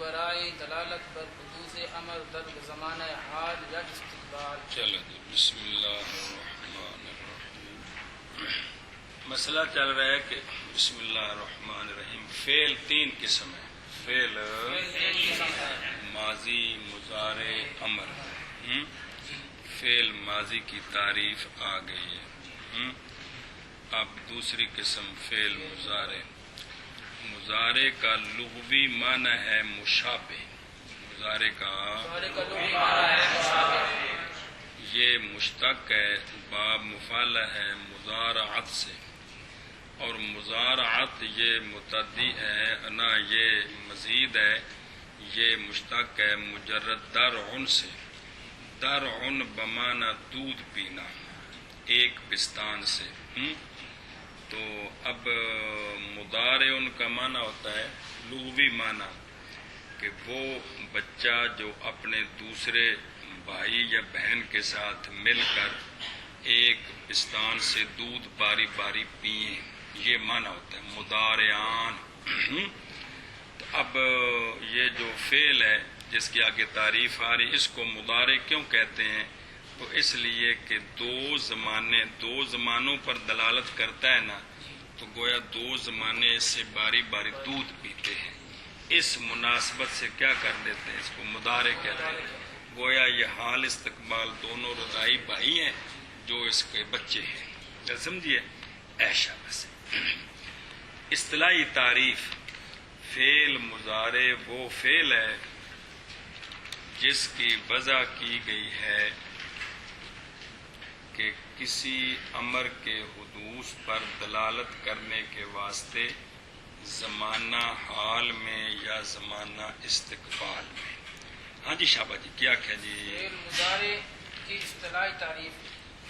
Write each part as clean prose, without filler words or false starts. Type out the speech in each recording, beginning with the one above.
برائے دلالت پر حدوث امر در زمانہ حال یا استقبال. چلو جی بسم اللہ الرحمن الرحیم. مسئلہ چل رہا ہے کہ بسم اللہ الرحمن الرحیم فعل تین قسم ہے. فعل ماضی مضارع امر. فعل ماضی کی تعریف آ گئی ہے. اب دوسری قسم فعل مضارع. مضارع کا لغوی معنی ہے مشابہ. مضارع کا یہ مشتق ہے، باب مفعلہ ہے مضارعت سے، اور مضارعت یہ متعدی ہے نا، یہ مزید ہے، یہ مشتق ہے مجرد درعن سے. درعن بمعنی دودھ پینا، ایک پستان سے. تو اب مضارع ان کا معنی ہوتا ہے لغوی معنی کہ وہ بچہ جو اپنے دوسرے بھائی یا بہن کے ساتھ مل کر ایک پستان سے دودھ باری باری پیئیں، یہ معنی ہوتا ہے مضارعان. تو اب یہ جو فعل ہے جس کی آگے تعریف آ رہی، اس کو مضارع کیوں کہتے ہیں؟ تو اس لیے کہ دو زمانوں پر دلالت کرتا ہے نا، تو گویا دو زمانے اس سے باری باری دودھ پیتے ہیں. اس مناسبت سے کیا کر دیتے ہیں، اس کو مضارع کہتے ہیں. گویا یہ حال استقبال دونوں رضائی بھائی ہیں جو اس کے بچے ہیں. کیا سمجھیے؟ ایشا بس. اصطلاحی تعریف فعل مضارع وہ فعل ہے جس کی وضع کی گئی ہے کہ کسی امر کے حدوث پر دلالت کرنے کے واسطے زمانہ حال میں یا زمانہ استقبال میں. ہاں جی شابہ جی کیا کہہ جی؟ فعل مضارع کی اصطلاحی تعریف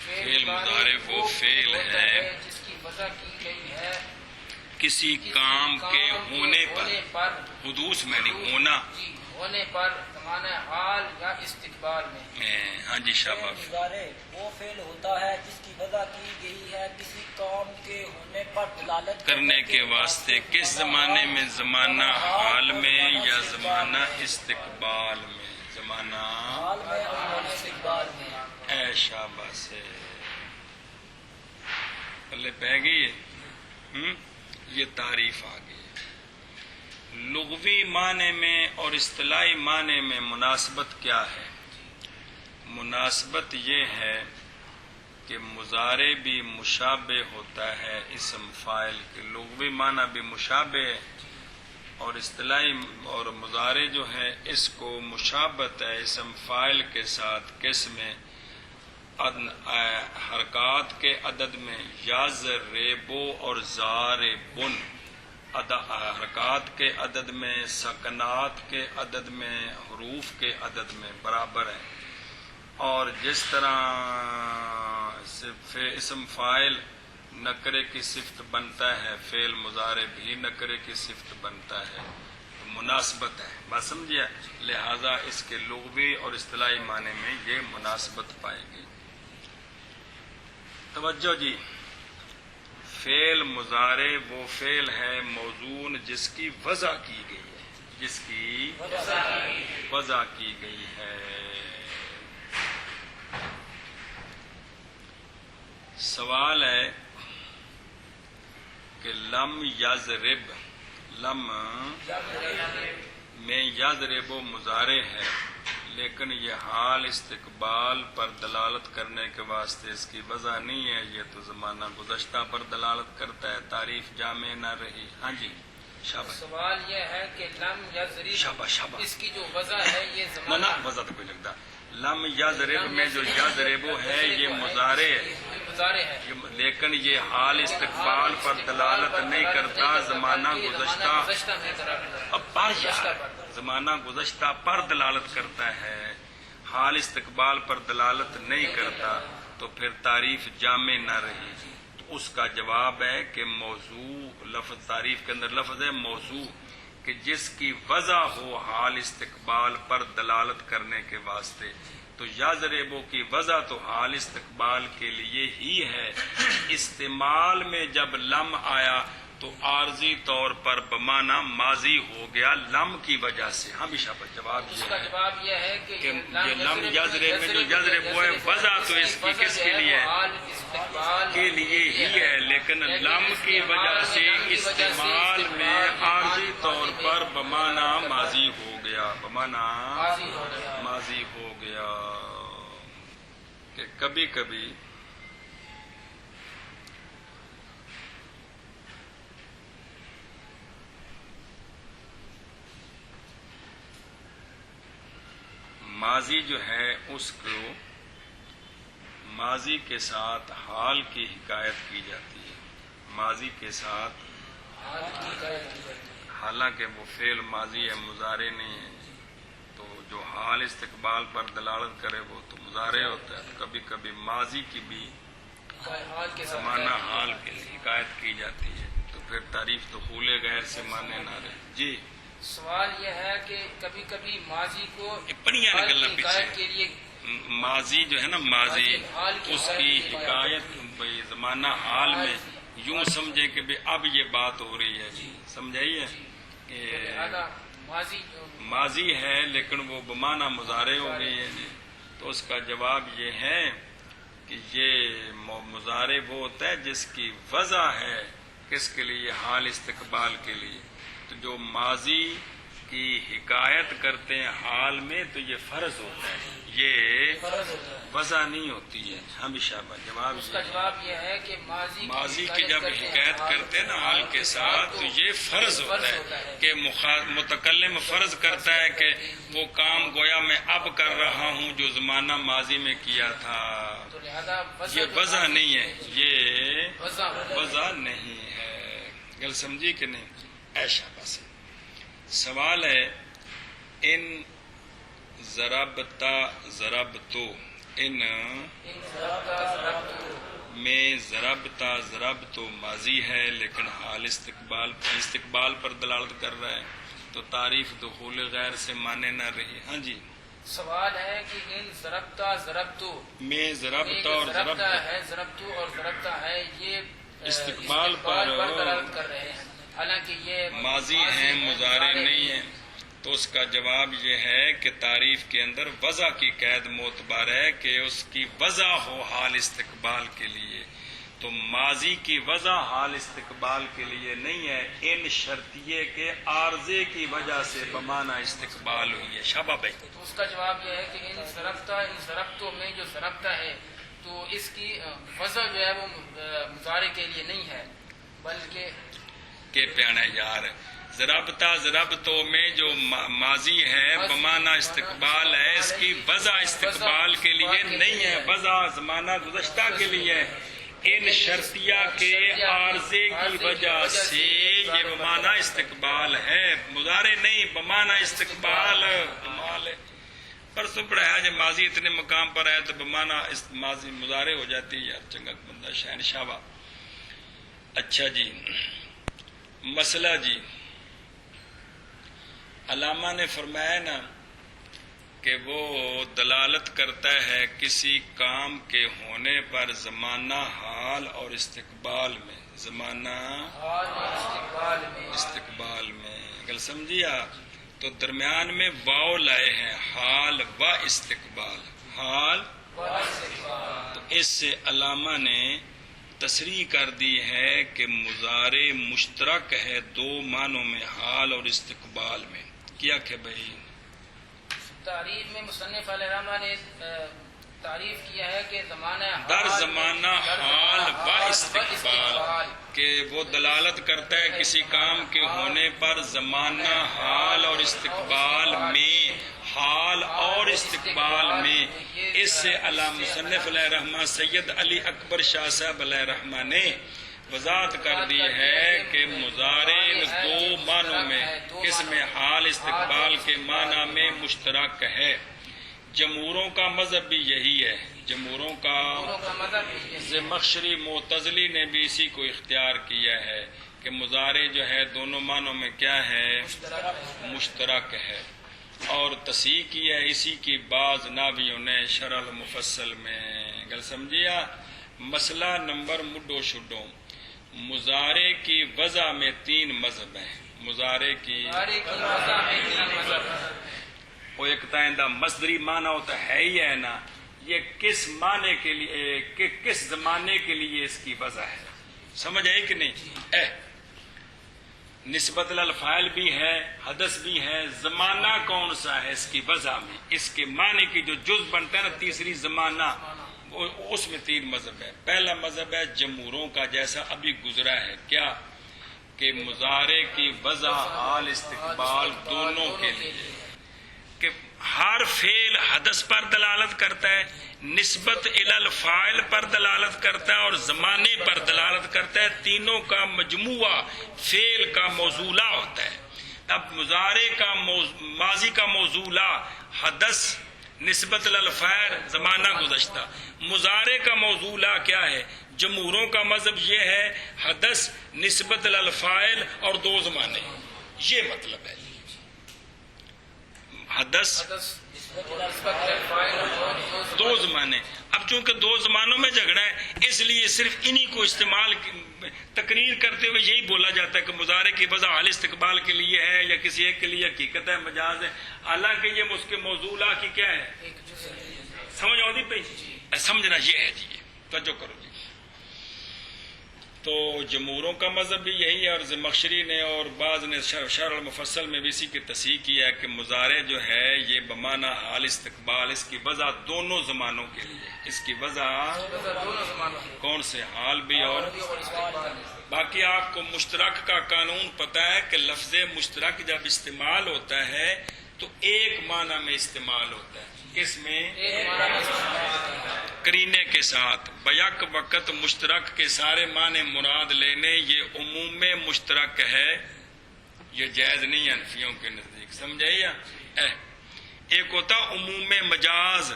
فعل مضارع وہ فعل ہے جس کی وضع کی گئی ہے کسی کام کے ہونے پر، حدوث میں نہیں ہونا، ہونے پر زمانہ حال یا استقبال میں. ہاں جی شابہ. مضارع وہ فعل ہوتا ہے جس کی وضع کی گئی ہے کسی کام کے ہونے پر دلالت کرنے کے واسطے کس زمانے میں، زمانہ حال میں یا زمانہ استقبال میں. زمانہ حال میں اور زمانہ استقبال میں. اے شابہ سے پلے پہ گئی ہے. یہ تعریف آ گئی. لغوی معنی میں اور اصطلاحی معنی میں مناسبت کیا ہے؟ مناسبت یہ ہے کہ مضارع بھی مشابہ ہوتا ہے اسم فاعل کے. لغوی معنی بھی مشابہ ہے، اور اصطلاحی اور مضارع جو ہے اس کو مشابہت ہے اسم فاعل کے ساتھ. کس میں؟ حرکات کے عدد میں یضربو اور ضاربن، حرکات کے عدد میں، سکنات کے عدد میں، حروف کے عدد میں برابر ہے. اور جس طرح اسم فاعل نکرے کی صفت بنتا ہے، فعل مضارع بھی نکرے کی صفت بنتا ہے. مناسبت ہے، بات سمجھیے. لہذا اس کے لغوی اور اصطلاحی معنی میں یہ مناسبت پائے گی. توجہ جی. فعل مضارع وہ فعل ہے موزون جس کی وضع کی گئی ہے، جس کی وضع کی گئی ہے. سوال ہے کہ لم یضرب، لم میں یضرب مضارع ہے، لیکن یہ حال استقبال پر دلالت کرنے کے واسطے اس کی وضع نہیں ہے، یہ تو زمانہ گزشتہ پر دلالت کرتا ہے. تعریف جامع نہ رہی. ہاں جی شاباش. سوال یہ ہے کہ لم یضرب، شاباش شاباش. اس کی جو وضع ہے یہ نہ زمانہ وضع تو کوئی لگتا. لم یضرب میں جو یضرب ہے یہ مضارع ہے، مضارع ہے، لیکن یہ حال استقبال پر دلالت نہیں کرتا، زمانہ گزشتہ میں دلالت اب پر زمانہ گزشتہ پر دلالت کرتا ہے، حال استقبال پر دلالت نہیں کرتا. تو پھر تعریف جامع نہ رہی. تو اس کا جواب ہے کہ موضوع لفظ، تعریف کے اندر لفظ ہے موضوع کہ جس کی وضع ہو حال استقبال پر دلالت کرنے کے واسطے. تو یضربو کی وضع تو حال استقبال کے لیے ہی ہے. استعمال میں جب لم آیا تو عارضی طور پر بمانا ماضی ہو گیا لم کی وجہ سے. ہمیشہ پر جواب اس یہ کا ہے جواب یہ ہے کہ کہ یہ لم یزرے میں جو یزرے وہ ہے وضع تو اس کی کس کے لیے کے لیے ہی ہے، لیکن لم کی وجہ سے استعمال میں عارضی طور پر بمانا ماضی ہو گیا، بمانا ماضی ہو گیا. کہ کبھی کبھی ماضی جو ہے اس کو ماضی کے ساتھ حال کی حکایت کی جاتی ہے، ماضی کے ساتھ، حالانکہ وہ فعل ماضی ہے، مضارع نہیں ہے. تو جو حال استقبال پر دلالت کرے وہ تو مضارع ہوتا ہے. کبھی کبھی ماضی کی بھی زمانہ حال کی حکایت کی جاتی ہے، تو پھر تعریف دخول غیر سے مانے نہ رہے. جی سوال یہ ہے کہ کبھی کبھی ماضی کو پڑھیاں حال نکلنا کی پیچھے حکایت کے لیے ماضی جو ہے نا، ماضی اس کی حکایت زمانہ حال میں یوں سمجھے کہ بھی اب یہ بات ہو رہی ہے. جی سمجھائیے کہ ماضی ہے لیکن وہ بمانا مضارع ہو گئی ہے. جی تو اس کا جواب یہ ہے کہ یہ مضارع وہ ہوتا ہے جس کی وضع ہے کس کے لیے، حال استقبال کے لیے. تو جو ماضی کی حکایت کرتے ہیں حال میں تو یہ فرض ہوتا ہے، یہ وضع نہیں ہوتی ہے. ہمیشہ جواب اس کا جواب یہ ہے کہ ماضی کی جب حکایت کرتے ہیں نا حال کے ساتھ تو یہ فرض ہوتا ہے کہ متکلم فرض کرتا ہے کہ وہ کام گویا میں اب کر رہا ہوں جو زمانہ ماضی میں کیا تھا. یہ وضع نہیں ہے، یہ وضع نہیں ہے. گل سمجھی کہ نہیں؟ ایشا بس سوال ہے ان ضربتا ضربتو، ان میں ضربتا ضربتو ماضی ہے لیکن حال استقبال پر دلالت کر رہا ہے، تو تعریف دخول غیر سے مانے نہ رہی. ہاں جی سوال ہے کہ ان ضربتا ضربتو میں ضربتا اور ضربتو اور ضربتا ہے یہ استقبال پر دلالت کر رہے ہیں، حالانکہ یہ ماضی ہیں مضارع نہیں ہیں. تو اس کا جواب یہ ہے کہ تعریف کے اندر وضع کی قید معتبر ہے کہ اس کی وضع ہو حال استقبال کے لیے. تو ماضی کی وضع حال استقبال کے لیے نہیں ہے، ان شرطیے کے عارضے کی وجہ سے بمانا استقبال ہوئی ہے. شابہ بھائی تو اس کا جواب یہ ہے کہ ان ضربتوں میں جو ضربتا ہے تو اس کی وضع جو ہے وہ مضارع کے لیے نہیں ہے بلکہ کہ پیانا یار ضربتا ضربتوں میں جو ماضی ہے بمانا استقبال ہے، اس کی وضع استقبال کے لیے نہیں ہے، وضع زمانہ گزشتہ کے لیے ہے. ان شرطیہ کے عارضے کی وجہ سے یہ بمانا استقبال ہے، مضارع نہیں، بمانا استقبال. پرسوں پڑھایا جب ماضی اتنے مقام پر ہے تو بمانا ماضی مضارع ہو جاتی ہے. یار چنگا بندہ شہنشاہ. اچھا جی مسئلہ جی علامہ نے فرمایا نا کہ وہ دلالت کرتا ہے کسی کام کے ہونے پر زمانہ حال اور استقبال میں، زمانہ استقبال میں. اگر سمجھیا تو درمیان میں واو لائے ہیں، حال و استقبال، حال. تو اس سے علامہ نے تصریح کر دی ہے کہ مضارع مشترک ہے دو معنوں میں، حال اور استقبال میں. کیا کہ بھائی تعریف میں مصنف علیہ الرحمہ نے تعریف کیا ہے کہ زمانہ در زمانہ حال و استقبال کہ وہ دلالت کرتا ہے کسی کام کے ہونے پر زمانہ حال اور استقبال میں، حال اور استقبال میں. اس سے علامہ مصنف علیہ الرحمہ سید علی اکبر شاہ صاحب علیہ الرحمہ نے وضاحت کر دی ہے کہ مضارع دو معنوں میں، کس میں، حال استقبال کے معنی میں مشترک ہے. جمہوروں کا مذہب بھی یہی ہے، جمہوروں کا زمخشری معتزلی نے بھی اسی کو اختیار کیا ہے کہ مضارع جو ہے دونوں معنوں میں کیا ہے، مشترک ہے. اور تصحیح کی ہے اسی کی بعض ناویوں نے شرح المفصل میں. گل سمجھیا. مسئلہ نمبر مڈو شڈو مضارع کی وضع میں 3 مذہب ہیں. مضارع کی وہ ایک تائندہ مصدری معنی ہوتا ہے ہی ہے نا، یہ کس معنی کے لیے کہ کس زمانے کے لیے اس کی وضع ہے. سمجھ آئی کہ نہیں؟ نسبت الفاعل بھی ہے، حدث بھی ہے، زمانہ کون سا ہے اس کی وضع میں، اس کے معنی کی جو جز بنتا ہے نا تیسری زمانہ، اس میں 3 مذہب ہے. پہلا مذہب ہے جمہوروں کا جیسا ابھی گزرا ہے، کیا کہ مضارع کی وضع حال استقبال دونوں کے لیے، کہ ہر فعل حدث پر دلالت کرتا ہے، نسبت الی الفاعل پر دلالت کرتا ہے اور زمانے پر دلالت کرتا ہے. تینوں کا مجموعہ فعل کا موصولہ ہوتا ہے. اب مضارع کا ماضی کا موصولہ حدث نسبت الی الفاعل زمانہ گزشتہ. مضارع کا موصولہ کیا ہے؟ جمہوروں کا مذہب یہ ہے حدث نسبت الی الفاعل اور 2 زمانے. یہ مطلب ہے حدث 2 زمانے. اب چونکہ 2 زمانوں میں جھگڑا ہے اس لیے صرف انہی کو استعمال تقریر کرتے ہوئے یہی بولا جاتا ہے کہ مضارع کی وضع حال استقبال کے لیے ہے یا کسی ایک کے لیے حقیقت ہے، مجاز ہے، حالانکہ یہ اس کے موضوعہ کی کیا ہے. سمجھ آتی پہ سمجھنا یہ ہے جی، توجہ کرو جی. تو جمہوروں کا مذہب بھی یہی ہے اور زمخشری نے اور بعض نے شرح المفصل میں بھی اسی کی تصحیح کی ہے کہ مضارع جو ہے یہ بمعنی حال استقبال، اس کی وضع دونوں زمانوں کے لیے، اس کی وضع کون سے حال بھی اور باقی. آپ کو مشترک کا قانون پتہ ہے کہ لفظ مشترک جب استعمال ہوتا ہے تو ایک معنی میں استعمال ہوتا ہے. کس میں؟ قرینے کے ساتھ. بیک وقت مشترک کے سارے معنی مراد لینے یہ عموم مشترک ہے، یہ جائز نہیں ہے حنفیوں کے نزدیک. سمجھائیے؟ ایک ہوتا عموم مجاز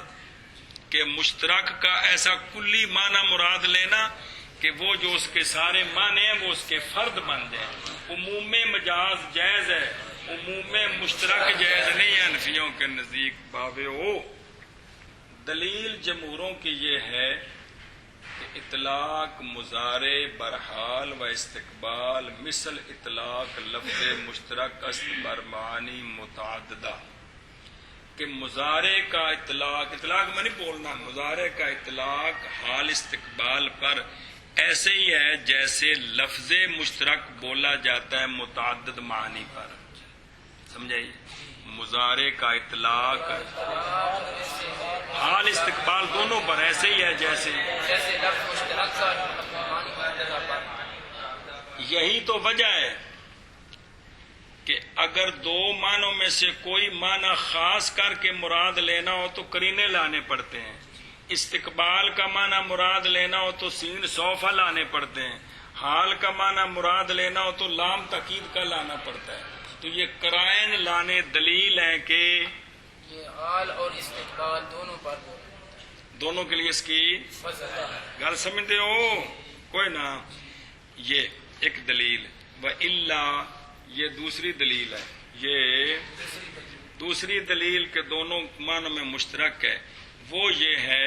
کہ مشترک کا ایسا کلی معنی مراد لینا کہ وہ جو اس کے سارے معنی ہیں وہ اس کے فرد بن جائیں. عموم مجاز جائز ہے، عموم مشترک جائز نہیں ہے حنفیوں کے نزدیک. باوے دلیل جمہوروں کی یہ ہے کہ اطلاق مضارع برحال و استقبال مثل اطلاق لفظ مشترک است بر معانی متعددہ. کہ مضارع کا اطلاق میں نہیں بولنا، مضارع کا اطلاق حال استقبال پر ایسے ہی ہے جیسے لفظ مشترک بولا جاتا ہے متعدد معانی پر. سمجھائیے؟ مضارع کا اطلاق حال استقبال دونوں پر ایسے ہی ہے جیسے یہی تو وجہ ہے کہ اگر 2 معنوں میں سے کوئی معنی خاص کر کے مراد لینا ہو تو قرینے لانے پڑتے ہیں. استقبال کا معنی مراد لینا ہو تو سین صوفہ لانے پڑتے ہیں. حال کا معنی مراد لینا ہو تو لام تاکید کا لانا پڑتا ہے. تو یہ قرائن لانے دلیل ہیں کہ یہ حال اور استقبال دونوں کے لیے اس کی گل سمجھتے ہو کوئی نہ. یہ ایک دلیل. وَإِلَّا یہ دوسری دلیل ہے. یہ دوسری دلیل کے دونوں معنوں میں مشترک ہے وہ یہ ہے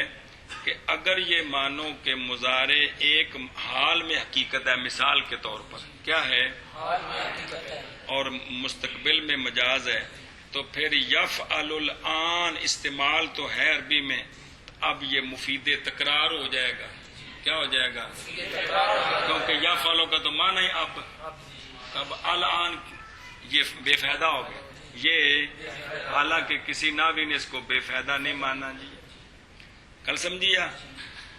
کہ اگر یہ مانو کہ مضارع ایک حال میں حقیقت ہے، مثال کے طور پر کیا ہے اور مستقبل میں مجاز ہے، تو پھر یفعل الآن استعمال تو ہے عربی میں، اب یہ مفید تکرار ہو جائے گا. کیا ہو جائے گا؟ کیونکہ یفعل کا تو معنی ہی اب الآن یہ بے فائدہ ہو گیا. یہ حالانکہ کسی ناوی نے اس کو بے فائدہ نہیں مانا جی، کل سمجھیا.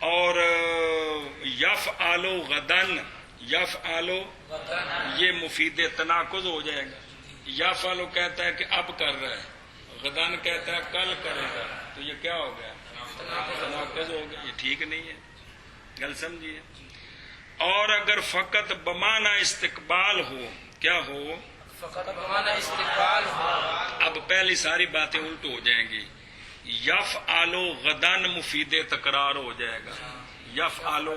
اور یفعل غدن، یفعل یہ مفید تناقض ہو جائے گا. یفعل کہتا ہے کہ اب کر رہا ہے، غدن کہتا ہے کل کرے گا، تو یہ کیا ہو گیا؟ تناقض ہو گیا. یہ ٹھیک نہیں ہے، گل سمجھیے. اور اگر فقط بمعنی استقبال ہو، کیا ہو؟ فقط بمعنی استقبال ہو. اب پہلی ساری باتیں الٹ ہو جائیں گی. یفعل غدن مفید تکرار ہو جائے گا، یفعل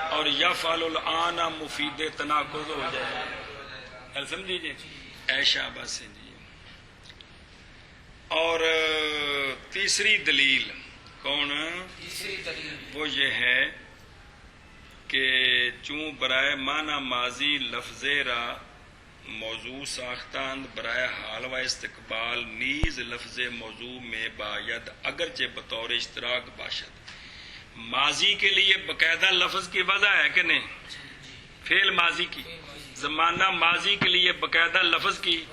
اور یفعل الآن مفید تناقض ہو جائے گا. سمجھیے جی. ایشا بس جی. اور تیسری دلیل کون؟ تیسری دلیل وہ یہ ہے کہ چون برائے معنی ماضی لفظ را موضوع ساختند برائے حال و استقبال نیز لفظ موضوع میں باید اگرچہ بطور اشتراک باشد. ماضی کے لیے باقاعدہ لفظ کی وضع ہے کہ نہیں؟ فعل ماضی کی. زمانہ ماضی کے لیے باقاعدہ لفظ کی.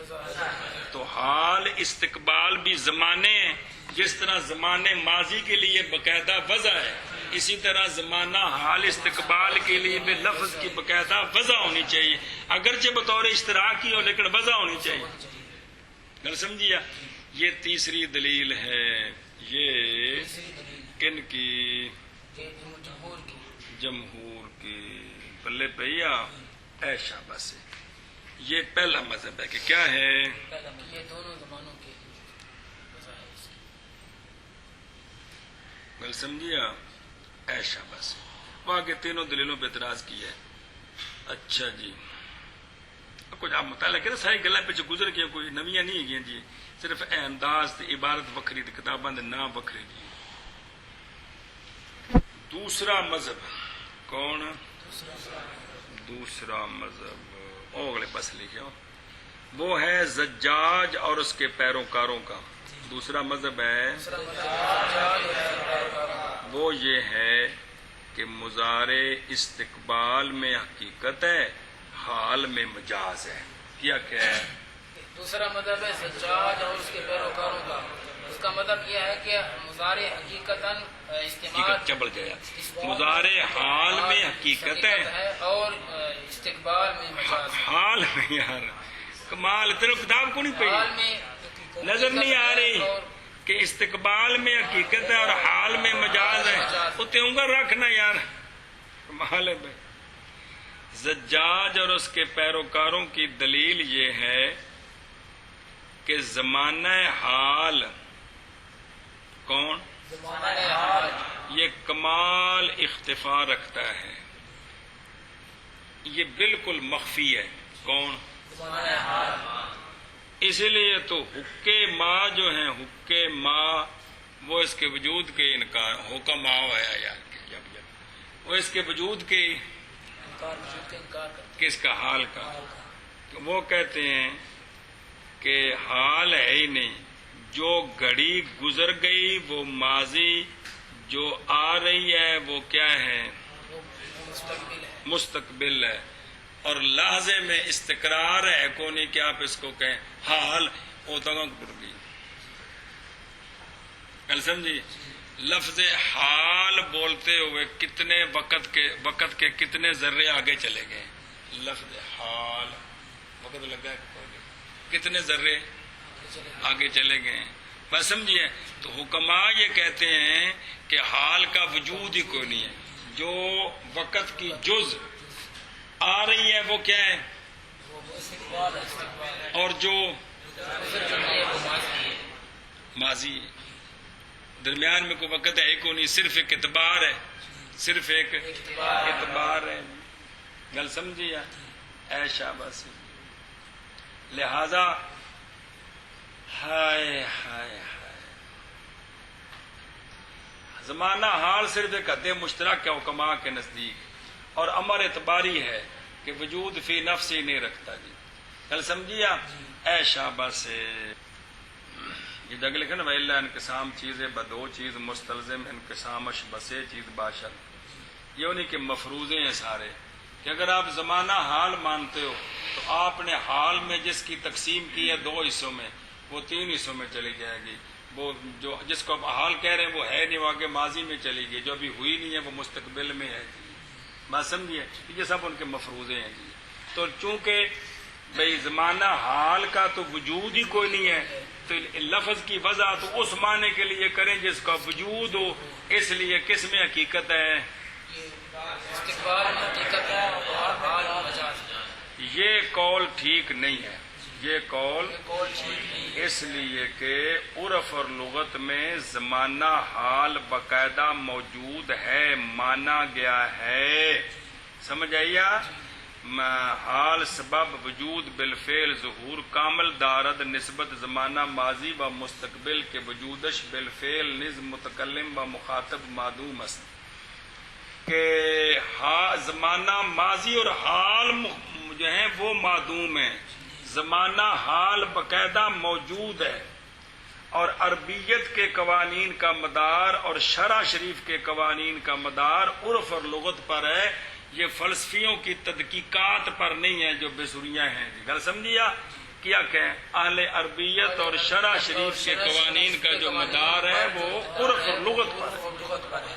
تو حال استقبال بھی زمانے ہیں. جس طرح زمانے ماضی کے لیے باقاعدہ وضع ہے، اسی طرح زمانہ حال استقبال کے لیے بھی لفظ کی باقاعدہ وضع ہونی چاہیے، اگرچہ بطور اشتراکی ہو لیکن وضع ہونی چاہیے. گل سمجھیا؟ یہ تیسری دلیل ہے. یہ کن کی؟ جمہور کی. پلے پہیا اے شاباش سے. یہ پہلا مذہب ہے کہ کیا ہے؟ یہ دونوں زمانوں کے گل سمجھیا؟ اے شاباش. وہاں کے تینوں دلیلوں پہ اعتراض کیا ہے. اچھا جی، کچھ آپ مطالعہ کریں، ساری گلیں پہ گزر گیا، کوئی نویاں نہیں گیا جی، صرف اے انداز تے عبارت وکری تے کتاباں دے نام وکرے جی. دوسرا مذہب کون؟ دوسرا مذہب اگلے پاس لکھے ہو، وہ ہے زجاج اور اس کے پیروکاروں کا. دوسرا مذہب ہے وہ یہ ہے کہ مضارع استقبال میں حقیقت ہے، حال میں مجاز ہے. کیا ہے؟ دوسرا مذہب ہے زجاج اور اس کے پیروکاروں کا. اس کا مطلب یہ ہے کہ مضارع حقیقتاً استعمال چبڑ گیا. مضارع حال میں حقیقت ہے اور استقبال میں مجاز. حال میں یار کمال، تیرے کتاب کو نہیں حال پڑھی؟ میں نظر نہیں آ رہی کہ استقبال میں حقیقت ہے اور حال میں مجاز ہے. اتنے انگل رکھنا یار، کمال ہے بھائی. زجاج اور اس کے پیروکاروں کی دلیل یہ ہے کہ زمانہ حال کون؟ یہ کمال اختفا رکھتا ہے، یہ بالکل مخفی ہے. کون؟ اس لیے تو حکے ماں جو ہیں، حکے ماں وہ اس کے وجود کے انکار، حکم آیا یار جب وہ اس کے وجود کے کس کا؟ حال کا. وہ کہتے ہیں کہ حال ہے ہی نہیں، جو گھڑی گزر گئی وہ ماضی، جو آ رہی ہے وہ کیا ہے؟ مستقبل ہے. اور لحظے میں استقرار ہے کونی کہ آپ اس کو کہیں حال وہ تنگ پڑ گئی. کل سمجھی؟ لفظ حال بولتے ہوئے کتنے وقت کے کتنے ذرے آگے چلے گئے. لفظ حال وقت لگا کتنے ذرے آگے چلے گئے. بس سمجھیے. تو حکماء یہ کہتے ہیں کہ حال کا وجود ہی کوئی نہیں ہے، جو وقت کی جز آ رہی ہے وہ کیا ہے؟ اور جو ماضی، درمیان میں کوئی وقت ہے کوئی نہیں، صرف ایک اعتبار ہے، صرف ایک اعتبار ہے. گل سمجھی اے شاباش. لہذا ہائے ہائے زمانہ حال صرف ایک حد مشترک ہے حکماء کے نزدیک، اور امر اعتباری ہے کہ وجود فی نفس ہی نہیں رکھتا جی. کل سمجھیا اے شاباش سے. یہ جگہ لکھا نا وَإِلَّا انقسام چیزیں بدو چیز مستلزم انقسامش بسے چیز باشد. یہ انہیں کہ مفروضے ہیں سارے، کہ اگر آپ زمانہ حال مانتے ہو تو آپ نے حال میں جس کی تقسیم کی ہے 2 حصوں میں، وہ 3 حصوں میں چلی جائے گی. وہ جو جس کو حال کہہ رہے ہیں وہ ہے نہیں، وہ آگے ماضی میں چلی گئی، جو ابھی ہوئی نہیں ہے وہ مستقبل میں ہے. بات سمجھیے؟ یہ سب ان کے مفروضے ہیں جی. تو چونکہ بھئی زمانہ حال کا تو وجود ہی کوئی نہیں ہے، تو لفظ کی وضع تو اس معنی کے لیے کریں جس کا وجود ہو. اس لیے کس میں حقیقت ہے؟ استقبال میں حقیقت ہے اور حال مجاز ہے. یہ قول ٹھیک نہیں ہے. یہ قول اس لیے کہ عرف اور لغت میں زمانہ حال باقاعدہ موجود ہے، مانا گیا ہے. سمجھ آئیا؟ حال سبب وجود بالفعل ظہور کامل دارد نسبت زمانہ ماضی و مستقبل کے وجودش بالفعل نظم متکلم و مخاطب معدوم است. کہ زمانہ ماضی اور حال جو ہیں وہ معدوم ہیں، زمانہ حال باقاعدہ موجود ہے، اور عربیت کے قوانین کا مدار اور شرع شریف کے قوانین کا مدار عرف اور لغت پر ہے، یہ فلسفیوں کی تحقیقات پر نہیں ہے جو بے سریاں ہیں۔ گل سمجھیا؟ کیا کہیں اہل عربیت اور شرع شریف کے قوانین کا جو مدار ہے وہ عرف اور لغت پر ہے۔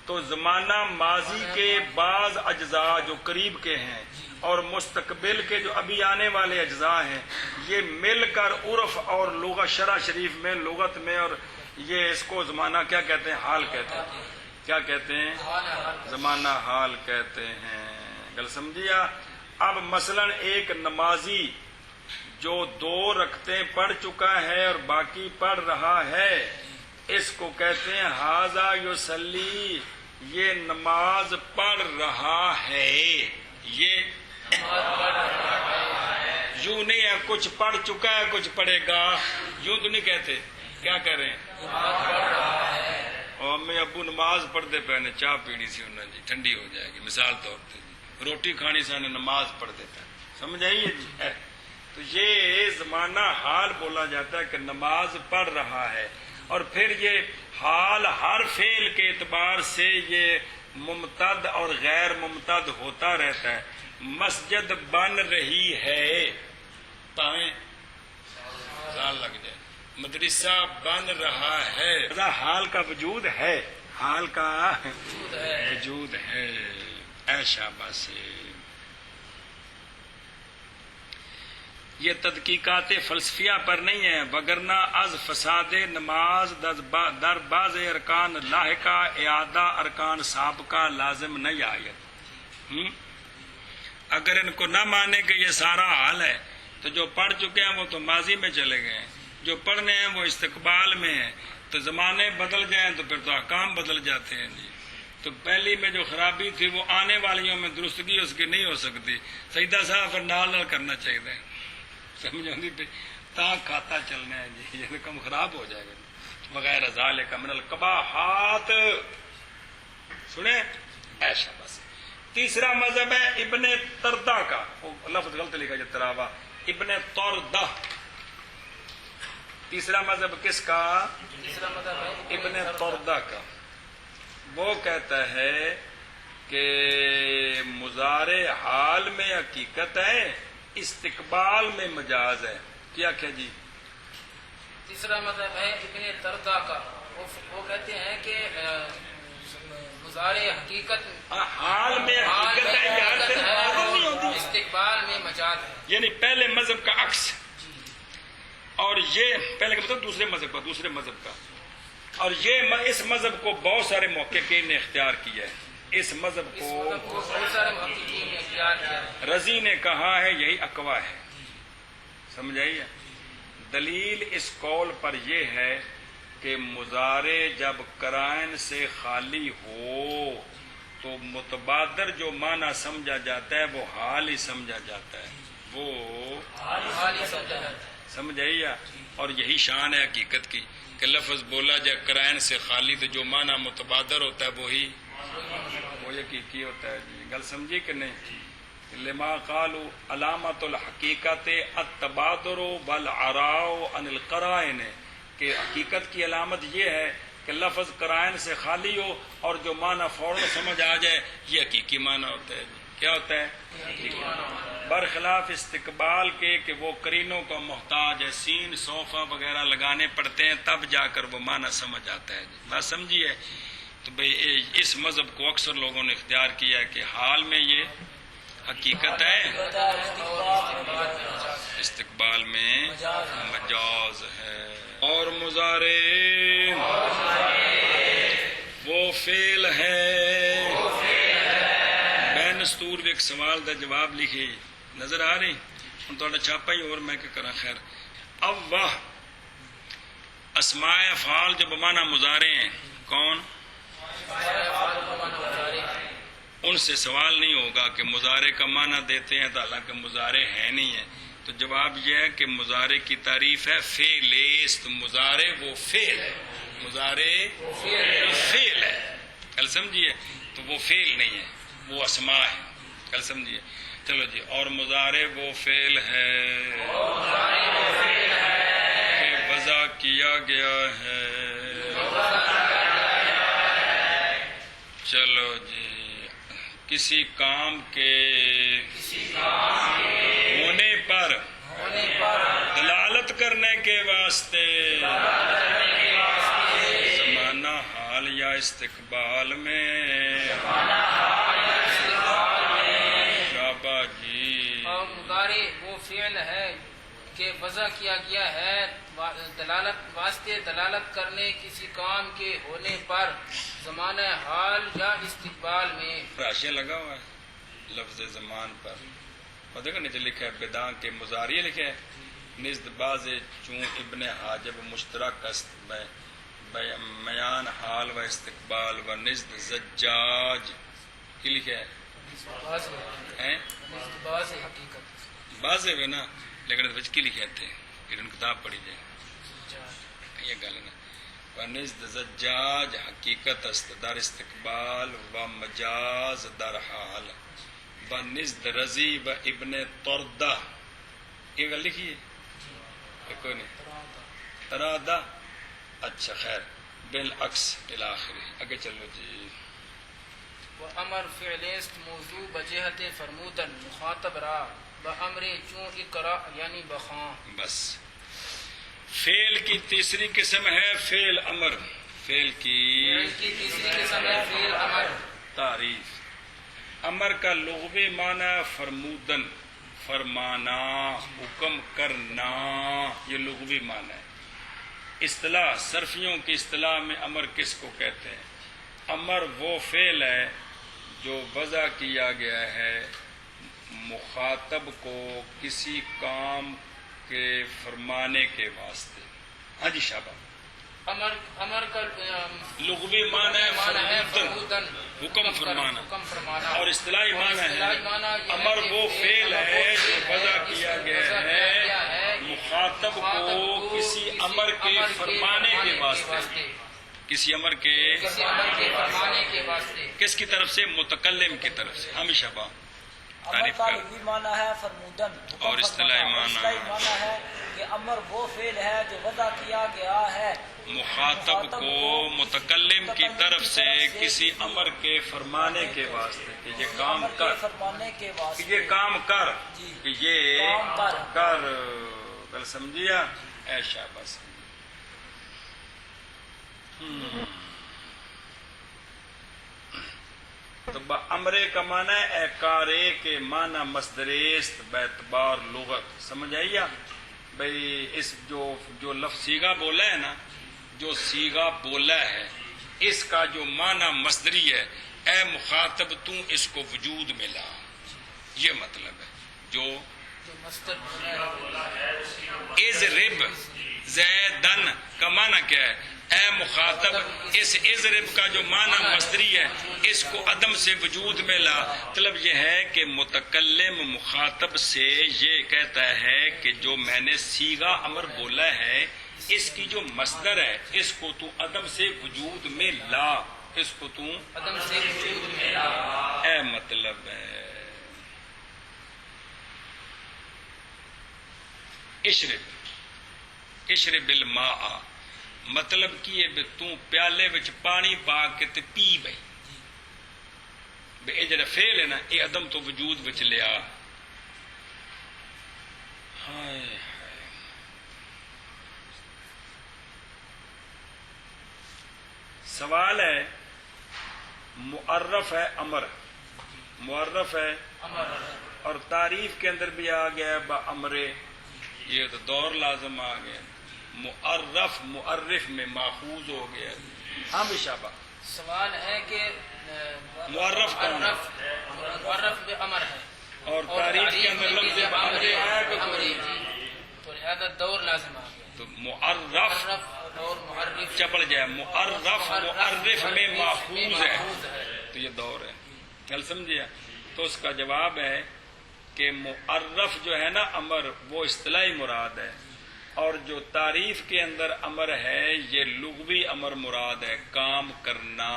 تو زمانہ ماضی کے بعض اجزاء جو قریب کے ہیں اور مستقبل کے جو ابھی آنے والے اجزاء ہیں، یہ مل کر عرف اور لغت شرع شریف میں لغت میں، اور یہ اس کو زمانہ کیا کہتے ہیں؟ حال کہتے ہیں۔ کیا کہتے ہیں؟ زمانہ حال کہتے ہیں۔ گل سمجھیا؟ اب مثلا ایک نمازی جو 2 رکعتیں پڑھ چکا ہے اور باقی پڑھ رہا ہے، اس کو کہتے ہیں ھذا یصلی، یہ نماز پڑھ رہا ہے۔ یہ یوں نہیں ہے کچھ پڑھ چکا ہے کچھ پڑھے گا، یوں تو نہیں کہتے۔ کیا کہہ رہے ہیں؟ اور امی ابو نماز پڑھتے پہنے چاہ پینی سی انہیں جی ٹھنڈی ہو جائے گی، مثال طور پہ جی روٹی کھانی سانے نماز پڑھتے پہنے، سمجھ آئیے جی؟ تو یہ زمانہ حال بولا جاتا ہے کہ نماز پڑھ رہا ہے، اور پھر یہ حال ہر فعل کے اعتبار سے یہ ممتد اور غیر ممتد ہوتا رہتا ہے۔ مسجد بن رہی ہے، پائیں سال لگ جائے، مدرسہ بن رہا ہے، حال کا وجود ہے، حال کا وجود ہے۔ ایشا بس یہ تحقیقات فلسفیہ پر نہیں ہے، وگرنہ از فساد نماز در بعض ارکان لاحقہ اعادہ ارکان سابقہ لازم نہیں آیت۔ اگر ان کو نہ مانے کہ یہ سارا حال ہے تو جو پڑھ چکے ہیں وہ تو ماضی میں چلے گئے ہیں، جو پڑھنے ہیں وہ استقبال میں ہیں، تو زمانے بدل جائیں تو پھر تو احکام بدل جاتے ہیں جی۔ تو پہلی میں جو خرابی تھی وہ آنے والیوں میں درستگی اس کی نہیں ہو سکتی، سجدہ صاحب پھر نال کرنا چاہیے، سمجھو نہیں پہ تا کھاتا چلنا ہے جی، یہ کم خراب ہو جائے گا وغیرہ ذالک من القباحات۔ سنیں ایسا بس۔ تیسرا مذہب ہے ابن تردہ کا، لفظ غلط لکھا جائے تراوا، ابن تردہ۔ تیسرا مذہب کس کا؟ تیسرا مذہب ہے ابن تردہ کا۔ وہ کہتا ہے کہ مضارع حال میں حقیقت ہے، استقبال میں مجاز ہے۔ کیا جی؟ تیسرا مذہب ہے ابن تردہ کا، وہ کہتے ہیں کہ مضارع حقیقت حال میں حقیقت ہے، یہاں سے معلوم نہیں ہوتی، استقبال میں مجاز ہے، یعنی پہلے مذہب کا عکس، اور یہ پہلے کا مطلب دوسرے مذہب کا، اور یہ اس مذہب کو بہت سارے محققین نے اختیار کیا ہے، اس مذہب کو بہت سارے محققین نے اختیار کیا ہے۔ رضی نے کہا ہے یہی اقوا ہے، سمجھ آئیے؟ دلیل اس قول پر یہ ہے کہ مضارع جب قرائن سے خالی ہو تو متبادر جو معنی سمجھا جاتا ہے وہ حال ہی سمجھا جاتا ہے، وہ حال ہی سمجھا جاتا ہے، سمجھ آئیے؟ اور یہی شان ہے حقیقت کی کہ لفظ بولا جائے قرائن سے خالی تو جو معنی متبادر ہوتا ہے وہی حقیقی ہوتا ہے جی۔ گل سمجھی کہ نہیں؟ لما قالوا علامت الحقیقت التبادر والعراء عن القرائن، کہ حقیقت کی علامت یہ ہے کہ لفظ قرائن سے خالی ہو اور جو معنی فوراً سمجھ آ جائے، یہ حقیقی معنی ہوتا ہے۔ کیا ہوتا ہے؟ برخلاف استقبال کے کہ وہ قرینوں کا محتاج ہے، سین صوفہ وغیرہ لگانے پڑتے ہیں تب جا کر وہ معنی سمجھ آتا ہے۔ بات سمجھیے؟ تو بھئی اس مذہب کو اکثر لوگوں نے اختیار کیا ہے کہ حال میں یہ حقیقت ہے، استقبال میں مجاز ہے۔ اور مضارع وہ فعل ہے، بین سطور ایک سوال دا جواب لکھے نظر آ رہی ہوں تو چھاپا ہی، اور میں کیا کرا خیر۔ اب وہ اسماء افعال جو بمعنی مضارع ہیں، کون؟ ان سے سوال نہیں ہوگا کہ مضارع کا معنی دیتے ہیں تو حالانکہ مضارع ہے نہیں ہے، تو جواب یہ ہے کہ مضارع کی تعریف ہے فعل است، مضارع وہ فعل ہے، مضارع فعل ہے۔ کل سمجھیے؟ تو وہ فعل نہیں ہے، وہ اسما ہے. کل سمجھیے. چلو جی. اور مضارع وہ فعل ہے کہ وضع کیا گیا ہے. چلو جی. کسی کام کے ہونے پر دلالت کرنے کے واسطے زمانہ حال یا استقبال میں. شابہ جی. اور مضارع وہ فعل ہے کہ وضع کیا گیا ہے دلالت کرنے کسی کام کے ہونے پر زمانہ حال یا استقبال میں. راشیہ لگا ہوا ہے لفظ زمان پر. اور دیکھو نیچے لکھا ہے بداں کے مضارع لکھا ہے. نزد باز چون ابن حاجب مشترک است میان حال و استقبال و نزد زجاج کی لکھا ہے باز ہے نا. لیکن بچ کی لکھے تھے ان کتاب پڑھی جائے یہ گل نا. و نزد زجاج حقیقت است در استقبال و مجاز در حال و نزد رضی و ابن طردہ یہ گل لکھی ہے کوئی نہیں. ترادہ. اچھا خیر. بالعکس الاخر. آگے چلو جی. وامر فعل است موضوع بجہت فرمودن مخاطب را بامر چون اقرا یعنی بخواں. بس. فعل کی تیسری قسم ہے فعل امر. فعل کی تیسری قسم ہے فعل امر. تعریف. امر کا لغوی معنی فرمودن فرمانا حکم کرنا یہ لغوی معنی ہے. اصطلاح صرفیوں کی اصطلاح میں امر کس کو کہتے ہیں؟ امر وہ فعل ہے جو وضع کیا گیا ہے مخاطب کو کسی کام کے فرمانے کے واسطے. ہاں جی شابہ. امر کا لغوی معنی ہے فرمودن حکم فرمانا اور اصطلاحی معنی ہے امر وہ فعل ہے جو وضع کیا گیا ہے مخاطب کو کسی امر کے فرمانے کے واسطے. کسی امر کے فرمانے کے واسطے. کس کی طرف سے؟ متکلم کی طرف سے. ہمیشہ با امر کا لغوی معنی ہے فرمودن اور اصطلاحی معنی ہے کہ امر وہ فعل ہے جو وضع کیا گیا ہے مخاطب کو متکلم کی طرف سے کسی امر کے فرمانے کے واسطے کہ یہ کام کر، فرمانے کے کہ واسطے. یہ کام کر، کہ یہ کام کر. کل سمجھیا ایشا بس. تو امرے کا معنی ہے کارے کے معنی مصدریست باعتبار لغت. سمجھ آئیا بھئی؟ اس جو لفظ سیغا بولا ہے نا، جو سیغا بولا ہے اس کا جو معنی مصدری ہے اے مخاطب تو اس کو وجود میں لا. یہ مطلب ہے جو مصدر اضرب زیدن کا معنی کیا ہے؟ اے مخاطب اس اضرب کا جو معنی مصدری ہے اس کو عدم سے وجود میں لا. مطلب یہ ہے کہ متکلم مخاطب سے یہ کہتا ہے کہ جو میں نے سیغا امر بولا ہے اس کی جو مصدر ہے اس کو تو عدم سے وجود میں لا. اس کو تو عدم سے وجود میں لا. اے مطلب ہے اشرب الماء مطلب کی ہے بھی تو پیالے وچ پانی پا کے تے پی بھئی. یہ جڑا فعل ہے نا یہ عدم تو وجود وچ لیا. ہائے سوال ہے معرف ہے امر، معرف ہے اور تعریف کے اندر بھی آ گیا با امرے. یہ تو دور لازم آ گیا. معرف معرف میں ماخوذ ہو گیا. ہاں بھی شابہ. سوال ہے کہ معرف کون ہے؟ معرف بھی امر ہے اور تعریف کے اندر لفظ امر آیا کہ تو لہذا دور لازم آ گیا. تو معرف اور معرف چپڑ جائے. معرف معرف میں ماخوذ ہے تو یہ دور ہے. کل سمجھیا؟ تو اس کا جواب ہے کہ معرف جو ہے نا امر وہ اصطلاحی مراد ہے اور جو تعریف کے اندر امر ہے یہ لغوی امر مراد ہے، کام کرنا،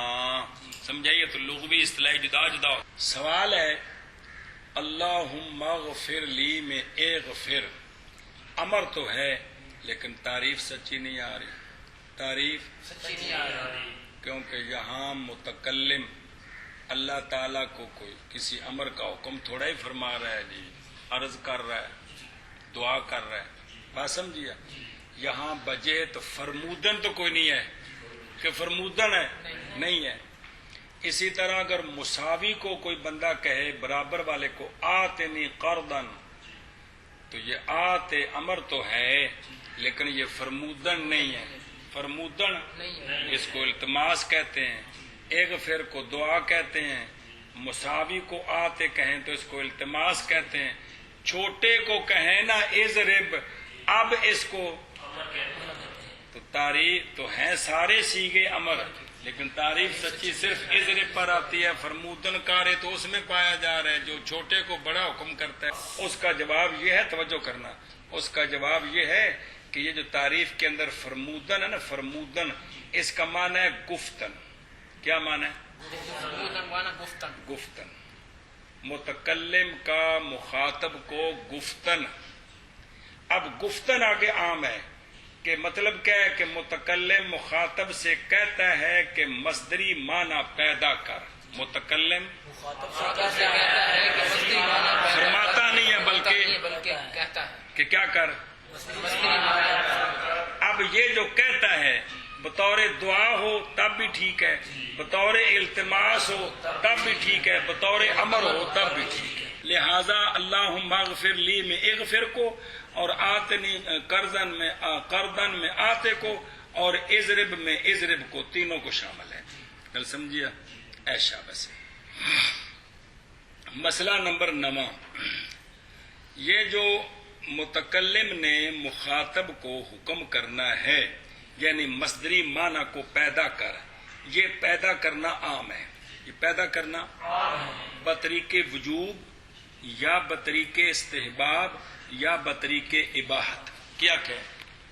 سمجھائیے؟ تو لغوی اصطلاحی جدا جدا ہو۔ سوال ہے اللہم اغفر لی میں اغفر، امر تو ہے لیکن تعریف سچی نہیں آ رہی، تعریف سچی نہیں آ رہی، کیونکہ یہاں متکلم اللہ تعالیٰ کو کوئی کسی امر کا حکم تھوڑا ہی فرما رہا ہے جی، عرض کر رہا ہے، دعا کر رہا ہے، بات سمجھیا؟ یہاں بجے تو فرمودن تو کوئی نہیں ہے کہ فرمودن ہے، نہیں ہے۔ اسی طرح اگر مساوی کو کوئی بندہ کہے برابر والے کو آتنی قرضن، تو یہ آتے امر تو ہے لیکن یہ فرمودن نہیں ہے، فرمودن اس کو التماس کہتے ہیں، اغفر کو دعا کہتے ہیں، مساوی کو آتے کہیں تو اس کو التماس کہتے ہیں، چھوٹے کو کہیں نا اضرب، اب اس کو تو تعریف تو ہیں سارے سیگے امر، لیکن تعریف سچی صرف اضرب پر آتی ہے، فرمودن کارے تو اس میں پایا جا رہا ہے جو چھوٹے کو بڑا حکم کرتا ہے۔ اس کا جواب یہ ہے، توجہ کرنا، اس کا جواب یہ ہے کہ یہ جو تعریف کے اندر فرمودن ہے نا، فرمودن اس کا معنی ہے گفتن، کیا معنی ہے؟ گفتن، متکلم کا مخاطب کو گفتن۔ اب گفتن آگے عام ہے کہ مطلب کیا ہے کہ متکلم مخاطب سے کہتا ہے کہ مصدری معنی پیدا کر، متکلم فرماتا نہیں ہے بلکہ کہتا ہے کہ کیا کر، اب یہ جو کہتا ہے بطور دعا ہو تب بھی ٹھیک ہے، بطور التماس ہو تب بھی ٹھیک ہے، بطور امر ہو تب بھی ٹھیک ہے۔ لہذا اللہم اغفر لی میں اغفر کو، اور آتنی قرضن میں آتے کو، اور اضرب میں اضرب کو، تینوں کو شامل ہے۔ کل سمجھیا؟ ایشا بس۔ مسئلہ نمبر 9، یہ جو متکلم نے مخاطب کو حکم کرنا ہے یعنی مصدری معنی کو پیدا کر، یہ پیدا کرنا عام ہے، یہ پیدا کرنا بطریق وجوب یا بطریق استحباب یا بطریق اباحت، کیا کہ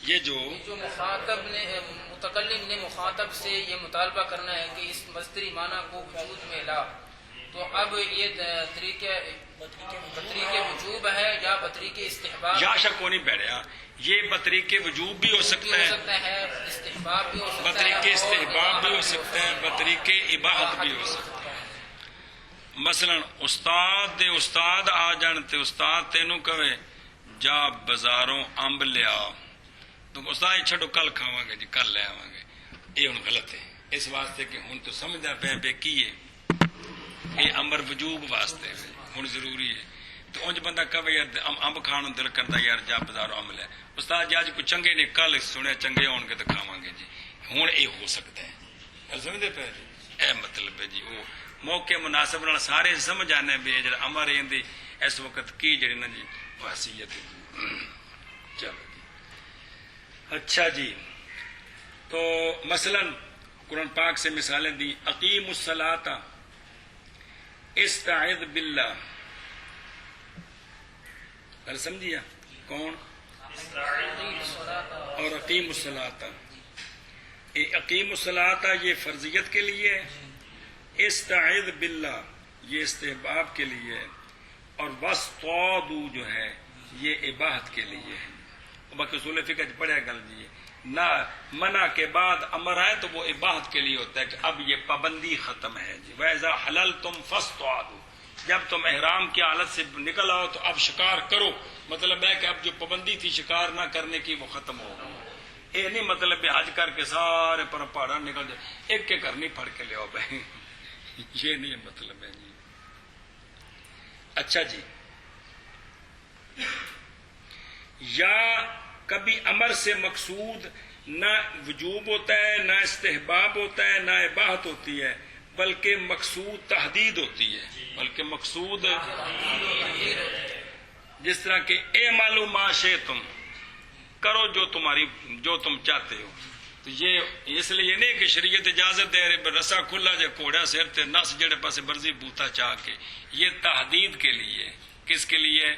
یہ جو مخاطب نے متکلم نے مخاطب سے یہ مطالبہ کرنا ہے کہ اس مصدری معنی کو وجود میں لا، تو اب یہ طریقے وجوب ہے یا بطریق استحباب؟ یا شک نہیں بیٹھا، یہ بطریق وجوب بھی ہو سکتا ہے، استحباب بھی ہو سکتا ہے، بطریق استحباب بھی ہو سکتا ہے، بطریق اباحت بھی ہو سکتا ہے۔ مثلا استاد آ جان تے استاد تینوں کہے جا بازاروں امب لیا، تو استاد چھڈو کل کھاواں گے جی، کل لے آواں گے، یہ ہن غلط ہے، اس واسطے کہ ہن تو سمجھدا پیا بے کی ہے، یہ امر وجوب واسطے ہن ضروری ہے۔ تو انج بندہ کہے یار امب کھان دل کرتا یار جا بازاروں امب لے، استاد جی اج کو چنگے نے کل سنیا چنگے ہون گے تو کھاواں گے جی، ہن یہ ہو سکتا ہے، گل سمجھدے پے جی؟ اے مطلب ہے جی وہ موقع مناسب نال سارے سمجھ آنے بھی جڑا امر ایندی اس وقت کی جڑی نا جی حیثیت ہے۔ چلو جی اچھا جی، تو مثلا قرآن پاک سے مثالیں دی، اقیم الصلاۃ، استعذ باللہ، پہلے سمجھیا کون؟ اور اقیم الصلاۃ، اقیم الصلاۃ یہ فرضیت کے لیے ہے، استعذ باللہ یہ استحباب کے لیے ہے، اور واسطعوا جو ہے یہ اباحت کے لیے ہے۔ باقی اصول فقہ پڑھیا گل جی، نہ منع کے بعد امر ہے تو وہ اباحت کے لیے ہوتا ہے کہ اب یہ پابندی ختم ہے جی۔ وَإِذَا حَلَلْتُمْ فَاصْطَادُوا، جب تم احرام کی حالت سے نکل آؤ تو اب شکار کرو، مطلب ہے کہ اب جو پابندی تھی شکار نہ کرنے کی وہ ختم ہو گئی۔ یہ نہیں مطلب ہے حج کر کے سارے پر پہاڑا نکل جائے ایک کے گھر نہیں پھڑ کے لے آؤ بھائی، یہ نہیں مطلب ہے جی۔ اچھا جی، یا کبھی امر سے مقصود نہ وجوب ہوتا ہے، نہ استحباب ہوتا ہے، نہ اباحت ہوتی ہے، بلکہ مقصود تحدید ہوتی ہے، بلکہ مقصود جس طرح کہ اے معلوم ما شئتم، کرو جو تم چاہتے ہو، تو یہ اس لیے نہیں کہ شریعت اجازت دے رہے رسا کھلا جے کوڑا سر تے نس جڑے پاسے برزی بوتا چاہ کے، یہ تحدید کے لیے، کس کے لیے؟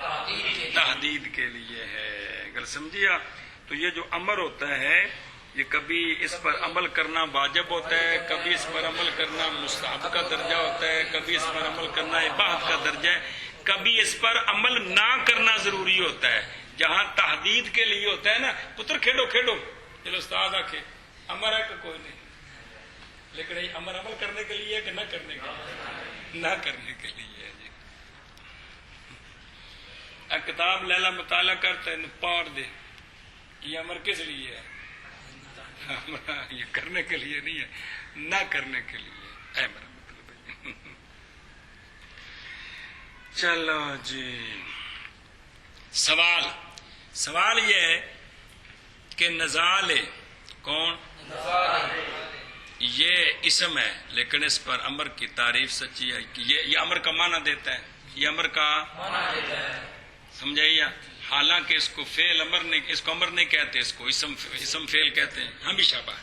تحدید کے لیے ہے، اگر سمجھیا۔ تو یہ جو امر ہوتا ہے یہ کبھی اس پر عمل کرنا واجب ہوتا ہے، کبھی اس پر عمل کرنا مستحب کا درجہ ہوتا ہے، کبھی اس پر عمل کرنا اباحت کا درجہ ہے، کبھی اس پر عمل نہ کرنا ضروری ہوتا ہے۔ جہاں تحدید کے لیے ہوتا ہے نا، پتر کھیلو کھیلو، چلو استاد آکھے امر ہے کہ کوئی نہیں، لیکن یہ امر عمل کرنے کے لیے کہ نہ کرنے کے لیے؟ نہ کرنے کے لیے ہے جی۔ کتاب لیلا مطالعہ کرتے ہیں پاڑ دے، یہ امر کس لیے ہے؟ یہ کرنے کے لیے نہیں ہے، نہ کرنے کے لیے ہے میرا مطلب ہے۔ چلو جی، سوال یہ ہے کہ نزال کون؟ یہ اسم ہے لیکن اس پر امر کی تعریف سچی ہے کہ یہ امر کا معنی دیتا ہے، یہ امر کا سمجھائیے، حالانکہ اس کو فعل امر نہیں، اس کو امر نہیں کہتے، اس کو اسم فعل کہتے ہیں۔ ہم بھی شاباش۔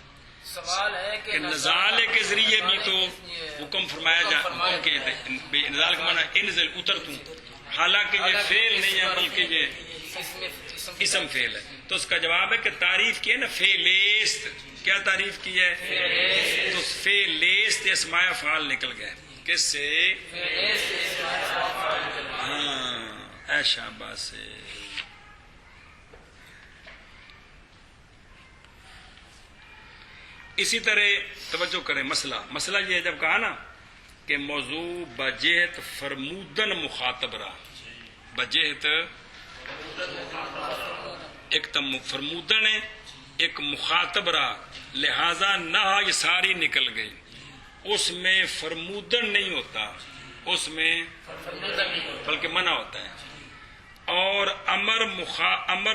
سوال ہے کہ نزال کے ذریعے بھی تو حکم فرمایا جا، حکم کے نزال کا معنی انزل اتر توں، حالانکہ یہ فعل نہیں ہے بلکہ یہ اسم فعل ہے۔ تو اس کا جواب ہے کہ تعریف کی ہے نا فعلیست، کیا تعریف کی ہے؟ تو فعلیست اسماء افعال نکل گئے، کس سے؟ ہاں شاباش سے۔ اسی طرح توجہ کریں، مسئلہ یہ ہے جب کہا نا کہ موضوع بجہت فرمودن مخاطب رہا، بجہت ایک تم فرمودن ہے، ایک مخاطب رہا، لہذا نہ یہ ساری نکل گئی، اس میں فرمودن نہیں ہوتا، اس میں بلکہ منع ہوتا ہے۔ اور امر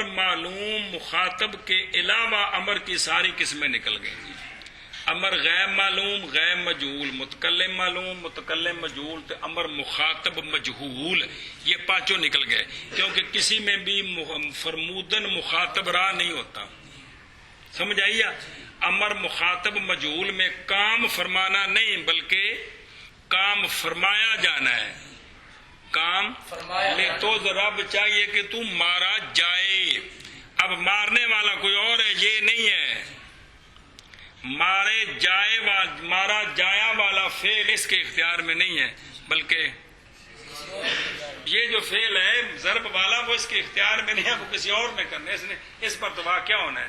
معلوم مخاطب کے علاوہ امر کی ساری قسمیں نکل گئی، امر غیر معلوم غیر مجہول، متکلم معلوم متکلم مجہول، تو امر مخاطب مجہول، یہ پانچوں نکل گئے، کیونکہ کسی میں بھی فرمودن مخاطب راہ نہیں ہوتا۔ سمجھ آئیے؟ امر مخاطب مجہول میں کام فرمانا نہیں بلکہ کام فرمایا جانا ہے، کام میں تو رب چاہیے کہ تو مارا جائے، اب مارنے والا کوئی اور ہے، یہ نہیں ہے، مارا جایا والا فعل اس کے اختیار میں نہیں ہے، بلکہ یہ جو فعل ہے ضرب والا وہ اس کے اختیار میں نہیں ہے، وہ کسی اور نے کرنا ہے، اس پر تو واقع ہونا ہے۔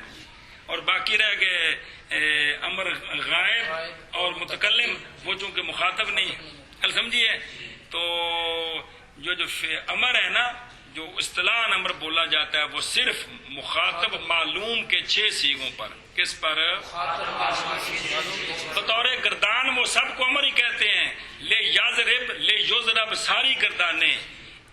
اور باقی رہ گئے امر غائب اور متکلم، وہ چونکہ مخاطب نہیں ہے، سمجھیے؟ تو جو امر ہے نا، جو اصطلاح امر بولا جاتا ہے وہ صرف مخاطب معلوم کے 6 صیغوں پر، کس پر؟ بطور گردان وہ سب کو امر ہی کہتے ہیں، لے یضرب لے یضرب ساری گردانیں،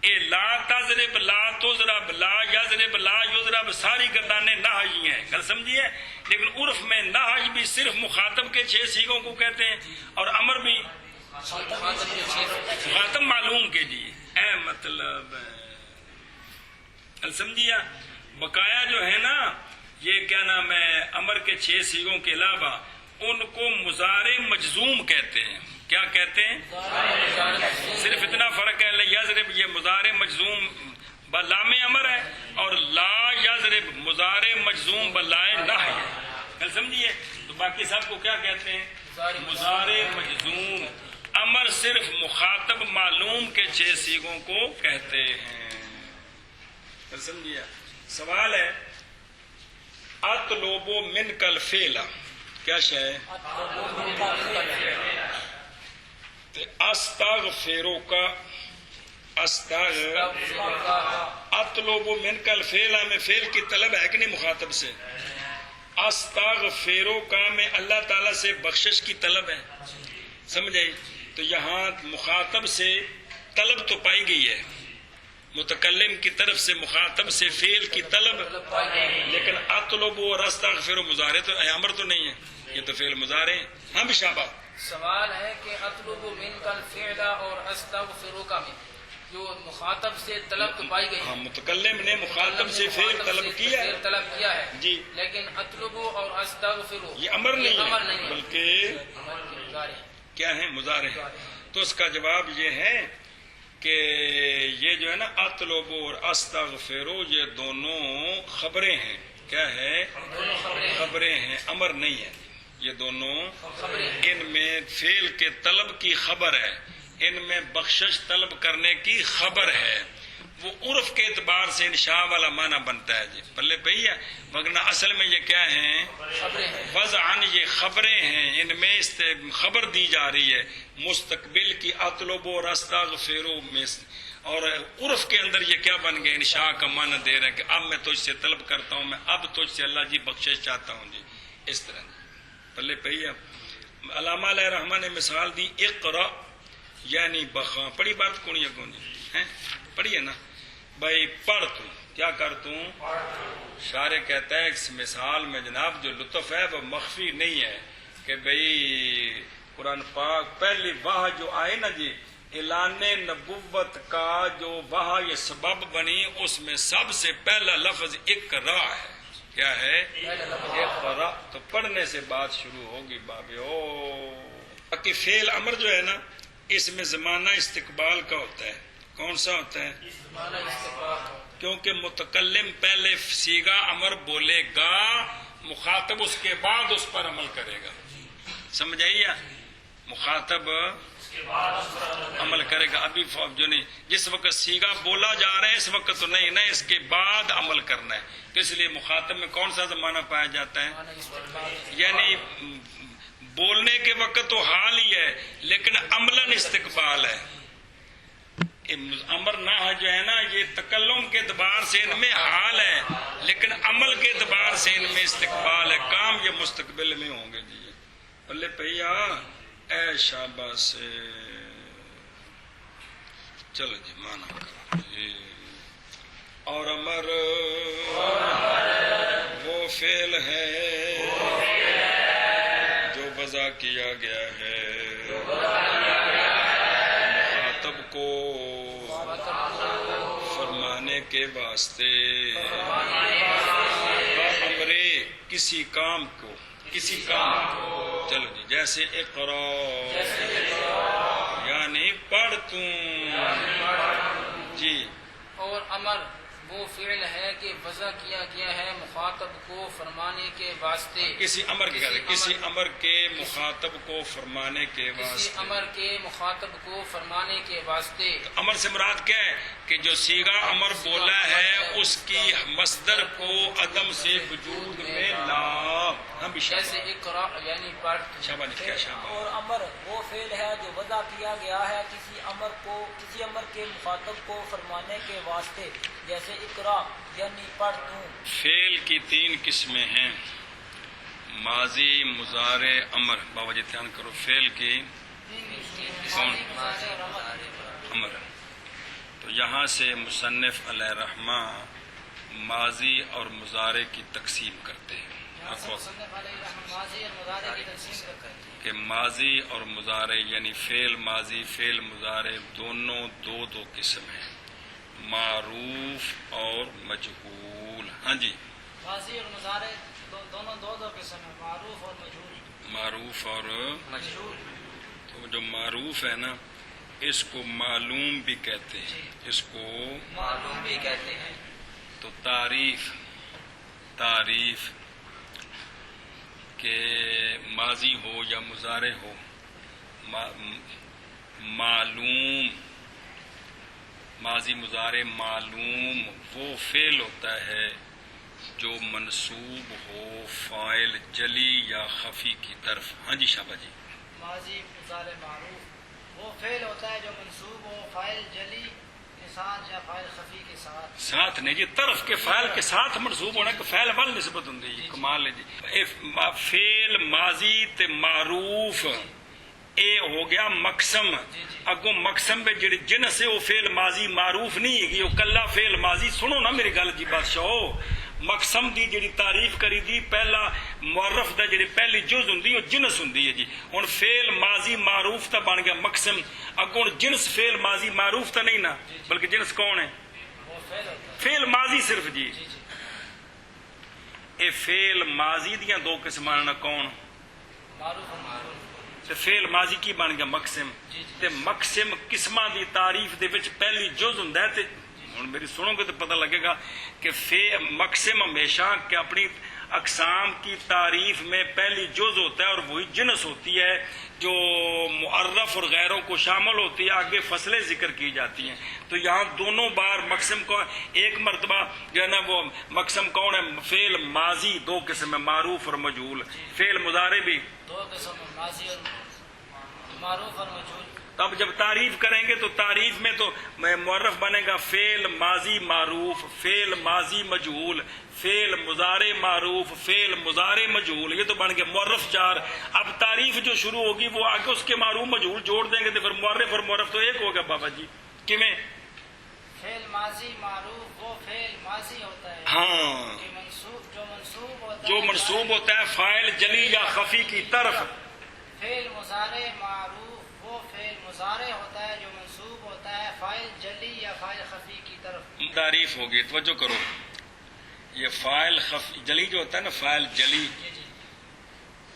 اے لا تضرب لا تضرب لا یضرب لا یضرب ساری گردانیں نہی ہیں، گل سمجھیے؟ لیکن عرف میں نہی بھی صرف مخاطب کے 6 صیغوں کو کہتے ہیں، اور امر بھی مخاطب معلوم کے لیے، اے مطلب سمجھیے؟ بقایا جو ہے نا یہ کیا نام ہے، امر کے 6 صیغوں کے علاوہ ان کو مضارع مجزوم کہتے ہیں، کیا کہتے ہیں؟ صرف اتنا فرق ہے، یضرب یہ مضارع مجزوم بلام امر ہے، اور لا یضرب مضارع مجزوم بلائے نہی ہے، سمجھیے؟ تو باقی سب کو کیا کہتے ہیں؟ مضارع مجزوم۔ امر صرف مخاطب معلوم کے 6 صیغوں کو کہتے ہیں، سمجھیے؟ سوال ہے اطلب منک الفعل، کیا شے ہے؟ استغفرک، اطلب منک الفعل میں فعل کی طلب ہے کہ نہیں مخاطب سے؟ استغفرک میں اللہ تعالیٰ سے بخشش کی طلب ہے، سمجھے؟ تو یہاں مخاطب سے طلب تو پائی گئی ہے، متکلم کی طرف سے مخاطب سے فعل کی طلب، لیکن اطلب اور استغفر مضارع تو امر تو نہیں ہے، یہ تو فعل مضارع ہے۔ ہم شاباش۔ سوال ہے کہ اطلب منک الفعل اور استغفرک میں جو مخاطب سے طلب تو پائی گئی، ہاں متکلم نے مخاطب سے فعل طلب کیا ہے جی، لیکن اطلب اور استغفر یہ امر نہیں ہے بلکہ کیا ہے؟ مضارع ہے۔ تو اس کا جواب یہ ہے کہ یہ جو ہے نا اطلب اور استغفر یہ دونوں خبریں ہیں، کیا ہے؟ دونوں خبریں ہیں، امر نہیں ہے. یہ دونوں خبریں. ان میں فعل کے طلب کی خبر ہے، ان میں بخشش طلب کرنے کی خبر ہے. وہ عرف کے اعتبار سے انشاء والا معنی بنتا ہے جی، پلے پہی ہے. ورنہ اصل میں یہ کیا ہیں؟ خبریں ہیں. وضعاً یہ خبریں ہیں، ان میں خبر دی جا رہی ہے مستقبل کی. اطلب و استغفر میں، اور عرف کے اندر یہ کیا بن گئے؟ انشاء کا معنی دے رہے ہیں کہ اب میں تجھ سے طلب کرتا ہوں، میں اب تجھ سے اللہ جی بخشش چاہتا ہوں جی. اس طرح پلے پہی ہے. علامہ علیہ رحمٰن نے مثال دی اقرا یعنی بخا. پڑھی بات کون یا کون جی؟ پڑھیے نا بھائی، پڑھ تو کیا کر توں. شارع کہتا ہے اس مثال میں جناب جو لطف ہے وہ مخفی نہیں ہے کہ بھئی قرآن پاک پہلی واہ جو آئے نا جی، اعلان نبوت کا جو واہ یہ سبب بنی، اس میں سب سے پہلا لفظ اقرا ہے. کیا ہے؟ اقرا. تو پڑھنے سے بات شروع ہوگی بابے. باقی فعل امر جو ہے نا، اس میں زمانہ استقبال کا ہوتا ہے. کون سا ہوتا ہے؟ کیونکہ متکلم پہلے صیغہ امر بولے گا، مخاطب اس کے بعد اس پر عمل کرے گا. سمجھ آئیے؟ مخاطب عمل کرے گا. ابھی جو نہیں، جس وقت صیغہ بولا جا رہا ہے اس وقت تو نہیں نا، اس کے بعد عمل کرنا ہے. تو اس لیے مخاطب میں کون سا زمانہ پایا جاتا ہے؟ یعنی بولنے کے وقت تو حال ہی ہے لیکن عملاً استقبال ہے. امر نہ جو ہے نا، یہ تکلم کے اعتبار سے ان میں حال ہے لیکن عمل کے اعتبار سے ان میں استقبال ہے. کام یہ مستقبل میں ہوں گے جی. بلے پہیا اے شاباش سے چلو جی مانا کرو جی. اور امر وہ فعل ہے جو وضع کیا گیا ہے مخاطب کو فرمانے کے واسطے، امرے کسی کام کو، کسی کام کو. چلو جی جیسے اقرا یعنی پڑھ توں جی. اور امر وہ فعل ہے کہ وضع کیا گیا ہے مخاطب کو فرمانے کے واسطے. کسی امر کے کسی امر کے مخاطب کو فرمانے کے کسی واسطے. امر کے مخاطب کو فرمانے کے واسطے. امر سے مراد کیا ہے؟ کہ جو صیغہ امر بولا ہے اس کی مصدر کو عدم سے وجود میں لا. ہم بھی جیسے اقرا یعنی پڑھ. شاباش کیا شاباش. اور امر وہ فعل ہے جو وضع کیا گیا ہے کسی امر کے مخاطب کو فرمانے کے واسطے، جیسے اقرا یعنی پڑھ توں. فعل کی 3 قسمیں ہیں، ماضی، مضارع، امر. بابا جی دھیان کرو، فعل کی کون؟ امر. تو یہاں سے مصنف علیہ رحمہ ماضی اور مضارع کی تقسیم کرتے ہیں کہ ماضی اور مضارع یعنی فعل ماضی فعل مضارع دونوں دو قسم ہیں، معروف اور مجہول. ہاں جی، ماضی اور مضارع دونوں دو قسم ہیں، معروف اور مجہول. معروف اور مجہول. تو جو معروف ہے نا، اس کو معلوم بھی کہتے ہیں، اس کو معلوم بھی کہتے ہیں. تو تعریف کہ ماضی ہو یا مضارع ہو، معلوم ماضی مضارع معلوم وہ فعل ہوتا ہے جو منسوب ہو فاعل جلی یا خفی کی طرف. ہاں جی شابہ جی. ماضی مضارع معروف وہ فعل ہوتا ہے جو منسوب ہو فاعل جلی کے ساتھ یا فاعل خفی کے ساتھ نہیں جی، طرف کے فعل کے ساتھ منسوب ہونا کہ فعل وال نسبت ہوں جی. کمال ہے جی. فعل ماضی تے معروف اے ہو گیا مقسم. اگوں مقسم پہ جڑی جنس ہے وہ فعل ماضی معروف نہیں ہے، وہ کلا فعل ماضی. سنو نا میری گل جی بادشاہ، مقسم دی جڑی تعریف کری دی پہلا معرف دا جڑی پہلی جز ہوں وہ جنس ہوں جی. ہوں فعل ماضی معروف تا بن گیا مقسم. اگوں جنس فعل ماضی معروف تا نہیں نا، بلکہ جنس کون ہے؟ فعل ماضی صرف جی. اے فعل ماضی دیاں 2 قسمان نا کون؟ تے فعل ماضی کی بن گیا مقسم. تے مقسم قسماں دی تعریف دے وچ پہلی جز ہوندا ہے تے ہوں میری سنو گے تو پتہ لگے گا کہ مقسم ہمیشہ کہ اپنی اقسام کی تعریف میں پہلی جز ہوتا ہے اور وہی جنس ہوتی ہے جو معرف اور غیروں کو شامل ہوتی ہے، آگے فصلیں ذکر کی جاتی ہیں. تو یہاں دونوں بار مقسم کو ایک مرتبہ جو ہے نا وہ مقسم کون ہے؟ فعل ماضی دو قسم ہے، معروف اور مجہول. فعل مضارع بھی دو قسم ہے، ماضی اور معروف اور مجہول. اب جب تعریف کریں گے تو تعریف میں تو معرف بنے گا فعل ماضی معروف، فعل ماضی مجہول، فعل مضارع معروف، فعل مضارع مجہول. یہ تو بن گیا معرف 4. اب تعریف جو شروع ہوگی وہ آگے اس کے معروف مجہول جوڑ دیں گے تو پھر معرف اور معرف تو ایک ہوگا. بابا جی کیویں؟ فعل ماضی معروف وہ فعل ماضی ہوتا ہے ہاں، کہ منصوب جو منصوب ہوتا ہے فاعل جلی یا خفی کی طرف. فعل مضارع معروف وہ فعل مضارع ہوتا ہے جو منصوب ہوتا ہے فاعل جلی یا فاعل خفی کی طرف. تعریف ہوگی، توجہ کرو. یہ فاعل خفی جلی جو ہوتا ہے نا، فاعل جلی،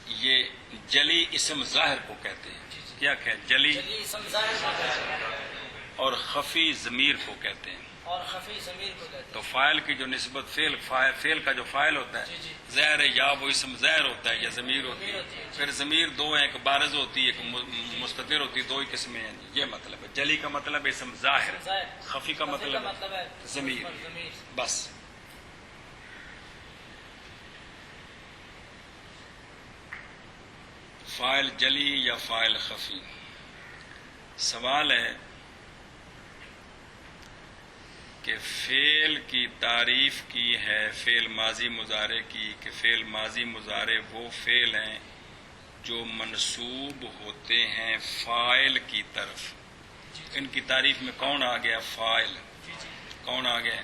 یہ جلی اسم ظاہر کو کہتے ہیں. کیا کہ جلی جلی اسم ظاہر کو کہتے ہیں اور خفی ضمیر کو کہتے ہیں. اور خفی ضمیر کو کہتے ہیں. تو فاعل کی جو نسبت فعل کا جو فاعل ہوتا ہے ظاہر ہے، یا وہ اسم ظاہر ہوتا ہے یا ضمیر ہوتی ہے. پھر ضمیر دو ہیں، ایک بارز ہوتی ہے ایک مستتر ہوتی ہے، دو ہی قسمیں ہیں. یہ مطلب ہے جلی کا مطلب اسم ظاہر، خفی کا مطلب ہے ضمیر. بس فاعل جلی یا فاعل خفی. سوال ہے کہ فعل کی تعریف کی ہے فعل ماضی مضارع کی کہ فعل ماضی مضارع وہ فعل ہیں جو منصوب ہوتے ہیں فاعل کی طرف. ان کی تعریف میں کون آ گیا؟ فاعل. کون آ گیا؟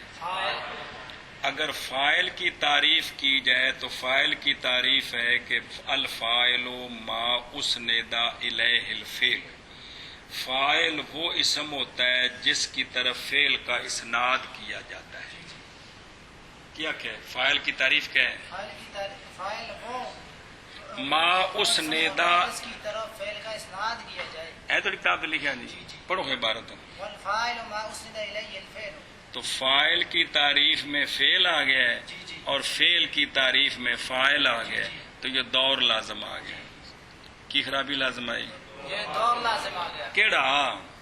اگر فاعل کی تعریف کی جائے تو فاعل کی تعریف ہے کہ الفاعل ما اسند الیہ الفعل. فاعل وہ اسم ہوتا ہے جس کی طرف فعل کا اسناد کیا جاتا ہے. کیا کہ فاعل کی تعریف کیا ہے؟ فاعل وہ ما اسندا اس کی طرف فعل کا اسناد کیا جائے. ہے تو کتاب میں لکھا نہیں، پڑھو عبارت. والفاعل ما اسند الیہ الفعل. تو فاعل کی تعریف میں فعل آ گیا ہے اور فعل کی تعریف میں فاعل آ گیا ہے، تو یہ دور لازم آ گیا. کی خرابی لازم آئی؟ یہ دور لازم آ گیا کیڑا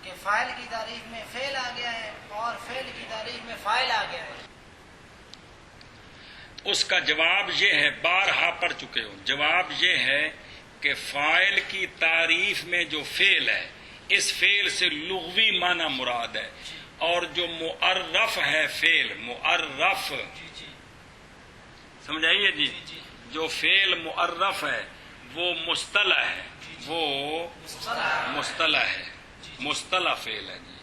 کہ فاعل کی تعریف میں فعل آ گیا ہے اور فعل کی تعریف میں فاعل آ گیا ہے. اس کا جواب یہ ہے، بارہا پڑھ چکے ہو. جواب یہ ہے کہ فاعل کی تعریف میں جو فعل ہے اس فعل سے لغوی معنی مراد ہے، اور جو معرف ہے فعل معرف، سمجھائیے جی، جو فعل معرف ہے وہ مصطلح ہے، وہ مصطلح ہے، مصطلح فعل ہے جی.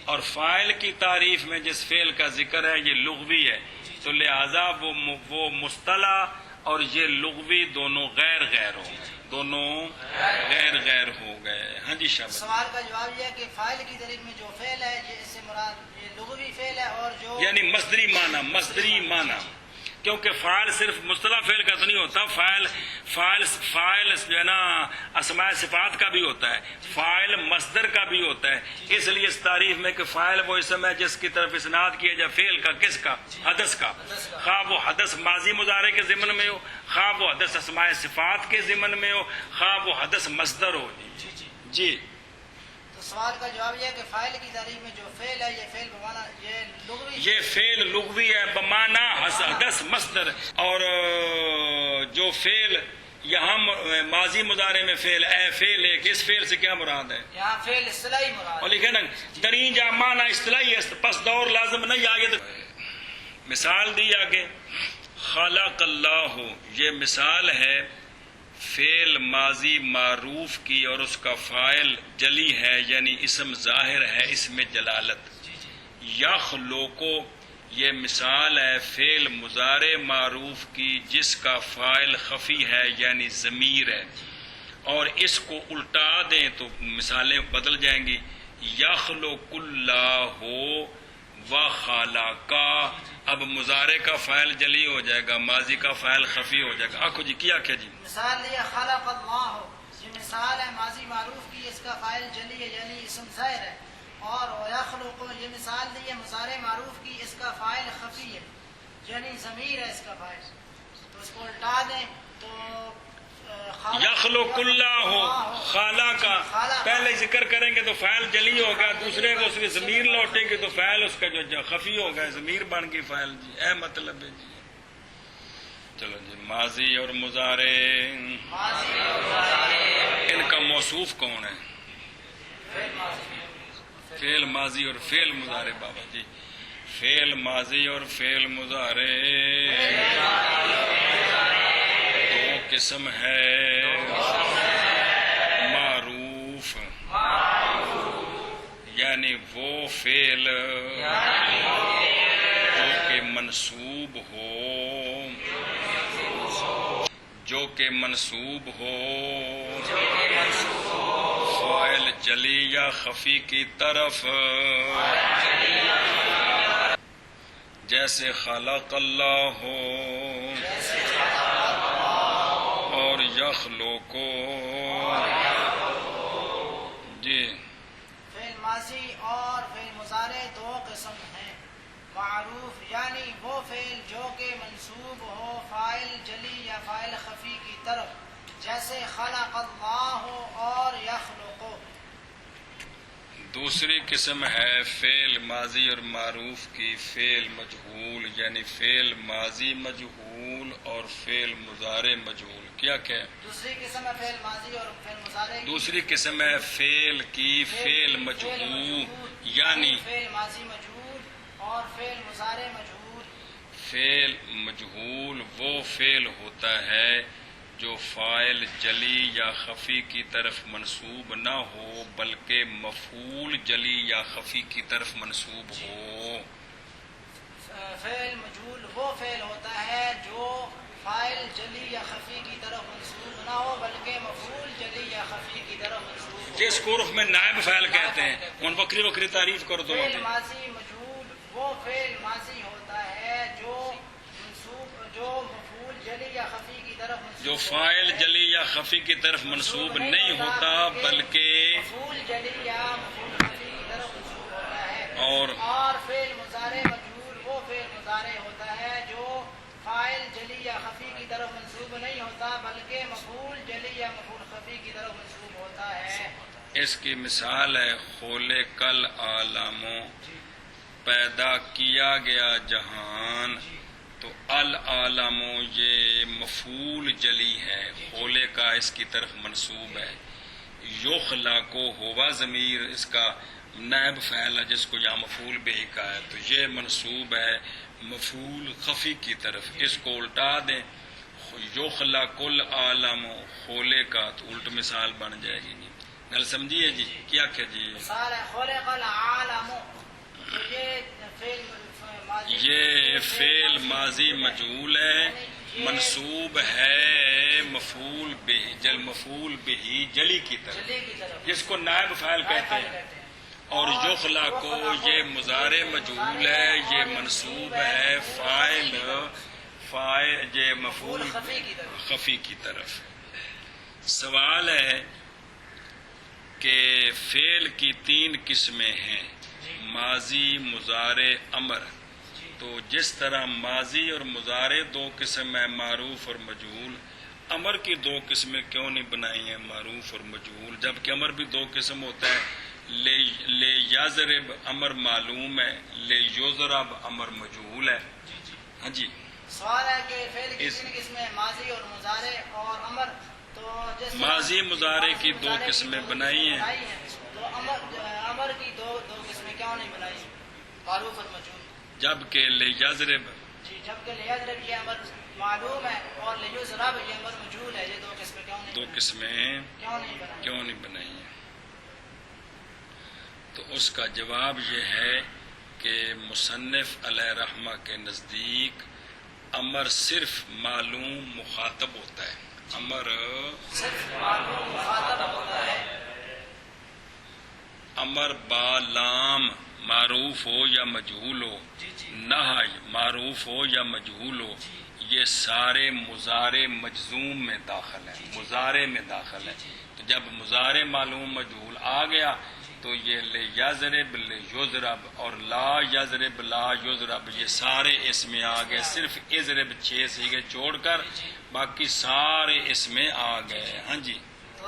اور فاعل کی تعریف میں جس فعل کا ذکر ہے یہ لغوی ہے، تو لہذا وہ مصطلح اور یہ لغوی دونوں غیر ہو گئے، دونوں غیر ہو گئے. ہاں جی شاباش. سوال کا جواب یہ ہے کہ فاعل کی تعریف میں جو فعل ہے یہ اس سے مراد یہ لغوی فعل ہے، اور جو یعنی مصدری معنی، کیونکہ فاعل صرف مصطلح فعل کا تو نہیں ہوتا، فاعل جو ہے نا اسماء صفات کا بھی ہوتا ہے، فاعل مصدر کا بھی ہوتا ہے. اس لیے اس تعریف میں کہ فاعل وہ اسم ہے جس کی طرف اسناد کیا جائے فعل کا، کس کا؟ حدث کا. خواہ وہ حدث ماضی مضارع کے ضمن میں ہو، خواہ وہ حدث اسماء صفات کے ضمن میں ہو، خواہ وہ حدث مصدر ہو. جی تو سوال کا جواب یہ ہے کہ فاعل کی تعریف میں جو فعل ہے یہ فعل بمعنی یہ لغوی، یہ فعل لغوی ہے بمعنی حدث مصدر. اور جو فعل یہاں ماضی مضارع میں فعل اے فعل ہے، اس فعل سے کیا مراد ہے؟ یہاں فعل اصطلاحی مراد اور لکھے نا درین جا معنی اصطلاحی ہے، پس دور لازم نہیں. آگے تو مثال دی آگے، خلق اللہ، یہ مثال ہے فعل ماضی معروف کی اور اس کا فاعل جلی ہے یعنی اسم ظاہر ہے، اس میں جلالت. یخلقو، یہ مثال ہے فعل مضارع معروف کی جس کا فاعل خفی ہے یعنی ضمیر ہے، اور اس کو الٹا دیں تو مثالیں بدل جائیں گی. یخلق اللہ و خلقا، اب مضارع کا فاعل جلی ہو جائے گا، ماضی کا فاعل خفی ہو جائے گا. آخو جی کیا جی مثال لیا خلق اللہ، یہ مثال ہے ماضی معروف کی، اس کا فاعل جلی ہے یعنی اسم ظاہر ہے، اور یخلق یہ مثال دی ہے مضارع معروف کی، اس کا فاعل خفی ہے یعنی ضمیر ہے اس کا فاعل، تو اس کو الٹا دیں تو یخلق اللہ خالہ کا پہلے ذکر کریں گے تو فاعل جلی ہوگا، دوسرے کو اس کی ضمیر لوٹے گی تو فاعل اس کا جو خفی ہوگا ضمیر بن گئی فاعل جی، اے مطلب ہے جی۔ چلو جی ماضی اور مضارع ان کا موصوف کون ہے؟ فعل ماضی اور فعل مضارع بابا جی، فعل ماضی اور فعل مضارع دو قسم ہے، معروف یعنی وہ فعل جو کہ منصوب ہو، جو کہ منصوب ہو فاعل جلی یا خفی کی طرف، جیسے خلق اللہ ہو اور یخلق جی۔ فعل ماضی اور فعل مضارع دو قسم ہیں، معروف یعنی وہ فعل جو کہ منصوب ہو فاعل جلی یا فاعل خفی کی طرف، جیسے خلق اللہ اور یخلق۔ دوسری قسم ہے فعل ماضی اور معروف کی فعل مجہول، یعنی فعل ماضی مجہول اور فعل مضارع مجہول۔ کیا کہ دوسری قسم ہے فعل ماضی اور فعل مضارع، دوسری قسم ہے فعل کی فعل مجہول یعنی فعل ماضی مجہول اور فعل مضارع مجہول۔ فعل مجہول وہ فعل ہوتا ہے جو فاعل جلی یا خفی کی طرف منصوب نہ ہو بلکہ مفعول جلی یا خفی کی طرف منصوب ہو۔ فعل مجہول وہ فعل ہوتا ہے جو فاعل جلی یا خفی کی طرف منصوب نہ ہو بلکہ مفعول جلی یا خفی کی طرف منصوب ہو، جس کو عرف میں نائب فاعل کہتے ہیں، ان بکری بکری تعریف کر دو۔ فعل ماضی مجہول وہ فعل ماضی ہوتا ہے جو مفعول جلی یا خفی کی طرف منصوب، جو فاعل جلی یا خفی کی طرف منصوب نہیں ہوتا بلکہ مفعول جلی یا مفعول خفی کی طرف منصوب ہوتا ہے، اور فعل مضارع مجہول وہ فعل مضارع ہوتا ہے جو فاعل جلی یا خفی کی طرف منصوب نہیں ہوتا بلکہ مفعول جلی یا مفعول خفی کی طرف منصوب ہوتا ہے۔ اس کی مثال ہے خلق العالم، پیدا کیا گیا جہان، تو العالم یہ مفعول جلی ہے، خولے کا اس کی طرف منصوب ہے، یخلق ہوا ضمیر اس کا نائب فاعل ہے جس کو یہاں مفعول بھی کہا ہے، تو یہ منصوب ہے مفعول خفی کی طرف، اس کو الٹا دیں یخلق العالم خولے کا، تو الٹ مثال بن جائے گی جی۔ گل سمجھیے جی کیا کہ جی مثال ہے خلق العالم، تو یہ فعل ماضی مجہول ہے، منصوب ہے مفعول به مفعول به جلی کی طرف جس کو نائب فاعل کہتے ہیں، اور یخلا کو یہ مضارع مجہول ہے، یہ منصوب ہے فاعل یہ مفعول خفی کی طرف۔ سوال ہے کہ فعل کی تین قسمیں ہیں، ماضی مضارع امر، تو جس طرح ماضی اور مضارع دو قسم ہیں معروف اور مجہول، امر کی دو قسمیں کیوں نہیں بنائی ہیں معروف اور مجہول، جبکہ امر بھی دو قسم ہوتا ہے، لے یضرب امر معلوم ہے، لے یضرب امر مجہول ہے۔ ہاں جی سوال ہے کہ فعل کی تین قسمیں ماضی اور مضارع اور امر، تو جس ماضی مضارع کی دو قسمیں بنائی ہیں، تو امر کی دو قسمیں کیوں نہیں بنائی معروف اور مجہول، جبکہ لے یضرب جی جبکہ لیضرب یہ امر معلوم ہے اور لیضرب یہ امر مجہول ہے، یہ دو قسمیں دو قسمیں بنائی؟ کیوں نہیں بنائی ہیں؟ تو اس کا جواب یہ ہے کہ مصنف علیہ رحمہ کے نزدیک امر صرف معلوم مخاطب ہوتا ہے، امر صرف معلوم مخاطب ہوتا ہے، امر با لام معروف ہو یا مجہول ہو، نہی معروف ہو یا مجہول ہو، یہ سارے مضارع مجزوم میں داخل ہیں، مضارع میں داخل ہے، تو جب مضارع معلوم مجہول آ گیا تو یہ لے یضرب لے یضرب اور لا یضرب لا یضرب یہ سارے اس میں آ گئے، صرف اضرب 6 سیغے چھوڑ کر باقی سارے اس میں آ گئے. ہاں جی تو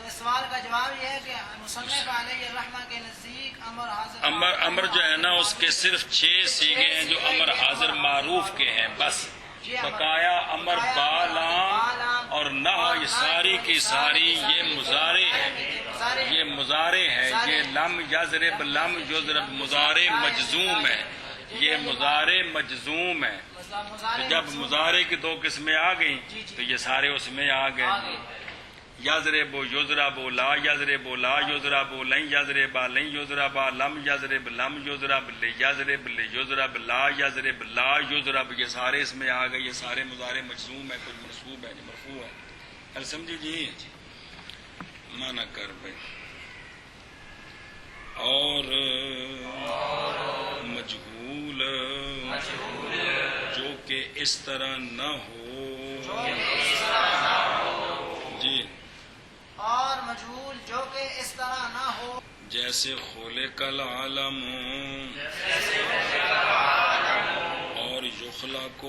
اس سوال کا جواب یہ ہے کہ مصنف علیہ الرحمہ کے نزدیک امر حاضر امر جو ہے نا اس کے صرف 6 سیغے ہیں جو امر حاضر معروف کے ہیں بس. بقایا امر بالام اور نہ یہ ساری کی ساری یہ مضارع ہے، یہ مضارع ہے. یہ لم یضرب لم یضرب مضارع مجزوم ہے، یہ مضارع مجزوم ہے. تو جب مضارع کی 2 قسمیں آ گئیں تو یہ سارے اس میں آ گئے. یضرب یضرب لا یضرب لا یضرب لن یضرب لن یضرب لم یضرب لم یضرب لیضرب لیضرب لا یضرب لا یضرب یہ سارے اس میں آ گئے. یہ سارے مضارع مجزوم ہے، کچھ منصوب ہے، مرفوع ہے. کل سمجھی جی مانا کر بھائی. اور مجہول جو کہ اس طرح نہ ہو جی، اور مجہول جو کہ اس طرح نہ ہو، جیسے خلق العالم اور یخلق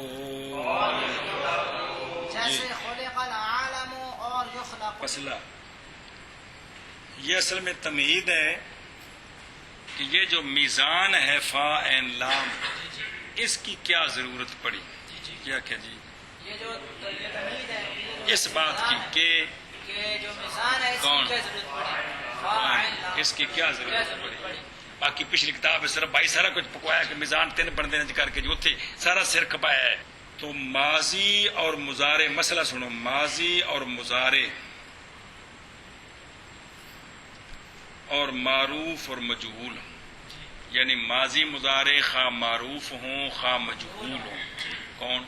جیسے خلق العالم اور یخلق. فصلہ یہ اصل میں تمہید ہے کہ یہ جو میزان ہے فا عین لام اس کی کیا ضرورت پڑی. کیا جی یہ جو یہ تمہید ہے اس بات کی کہ جو میزان ہے اس کی کیا ضرورت پڑی، فاعل لام. اس کی کیا ضرورت پڑی. باقی پچھلی کتاب ہے صرف بھائی سارا کچھ پکوایا کہ میزان 3 بندے نے کر کے جو تھے سارا سر کھپایا ہے. تو ماضی اور مضارع مسئلہ سنو، ماضی اور مضارع اور معروف اور مجہول، یعنی ماضی مضارع خواہ معروف ہوں خواہ مجہول ہوں. کون؟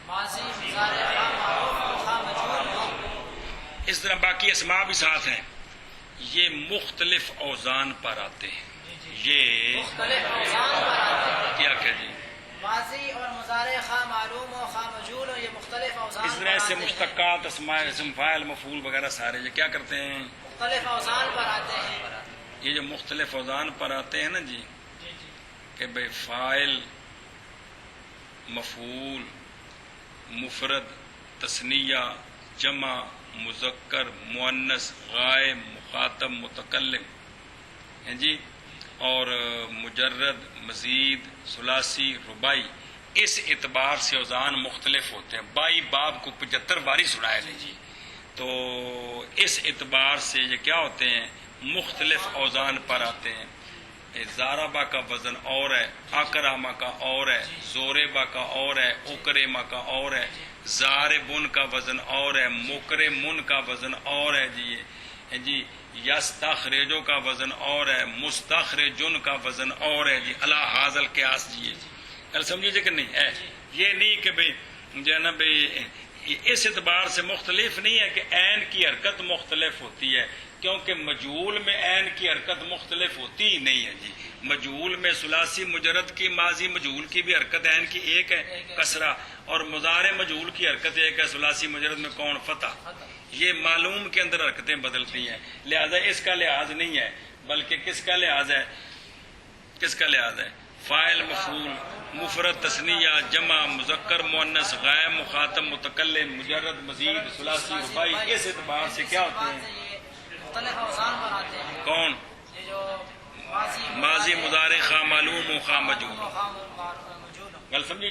ماضی مضارع خواہ معروف ہو خواہ مجہول ہو. اس طرح باقی اسماء بھی ساتھ ہیں. یہ مختلف اوزان پر آتے ہیں. یہ مختلف اوزان پر آتے ہیں. کیا کہ جی ماضی اور مضارع خواہ معلوم ہو خواہ مجہول ہو، یہ مختلف اوزان اس طرح سے مشتقات اسماء اسم فاعل مفعول وغیرہ سارے یہ کیا کرتے ہیں؟ مختلف اوزان پر آتے ہیں. یہ جو مختلف اوزان پر آتے ہیں نا جی کہ بھئی فاعل مفعول مفرد تثنیہ جمع مذکر مؤنث غائب مخاطب متکلم ہیں جی، اور مجرد مزید ثلاثی رباعی، اس اعتبار سے اوزان مختلف ہوتے ہیں. 22 باب کو 75 باری سنائے لیں جی. تو اس اعتبار سے یہ کیا ہوتے ہیں؟ مختلف اوزان پر آتے ہیں. زاربا کا وزن اور ہے، اکرامہ کا اور ہے، زوربا کا اور ہے، اکرمہ کا اور ہے، زاربن کا وزن اور ہے، مکرمن کا وزن اور ہے جی یستخرجو کا وزن اور ہے، مستخرجن کا وزن اور ہے جی. اللہ حاضل قیاس جی. کل سمجھیے جی کہ نہیں ہے؟ یہ نہیں کہ بھئی جو ہے نا بھئی اس اعتبار سے مختلف نہیں ہے کہ عین کی حرکت مختلف ہوتی ہے، کیونکہ مجہول میں عین کی حرکت مختلف ہوتی ہی نہیں ہے جی. مجہول میں ثلاثی مجرد کی ماضی مجہول کی بھی حرکت عین کی ایک ہے کسرہ، اور مضارع مجہول کی حرکت ایک ہے ثلاثی مجرد میں کون؟ فتح. یہ معلوم کے اندر حرکتیں بدلتی ہیں، لہذا اس کا لحاظ نہیں ہے، بلکہ کس کا لحاظ ہے؟ کس کا لحاظ ہے؟ فاعل مفعول مفرد تثنیہ جمع مذکر مؤنث غائب مخاطب متکلم مجرد مزید ثلاثی رباعی، اس اعتبار سے کیا ہوتے ہیں؟ مختلف اوزان پر آتے ہیں. کون؟ یہ جو ماضی مضارع خواہ معلوم ہو خواہ مجہول. خواہ مجہول ہو. گل سمجھی؟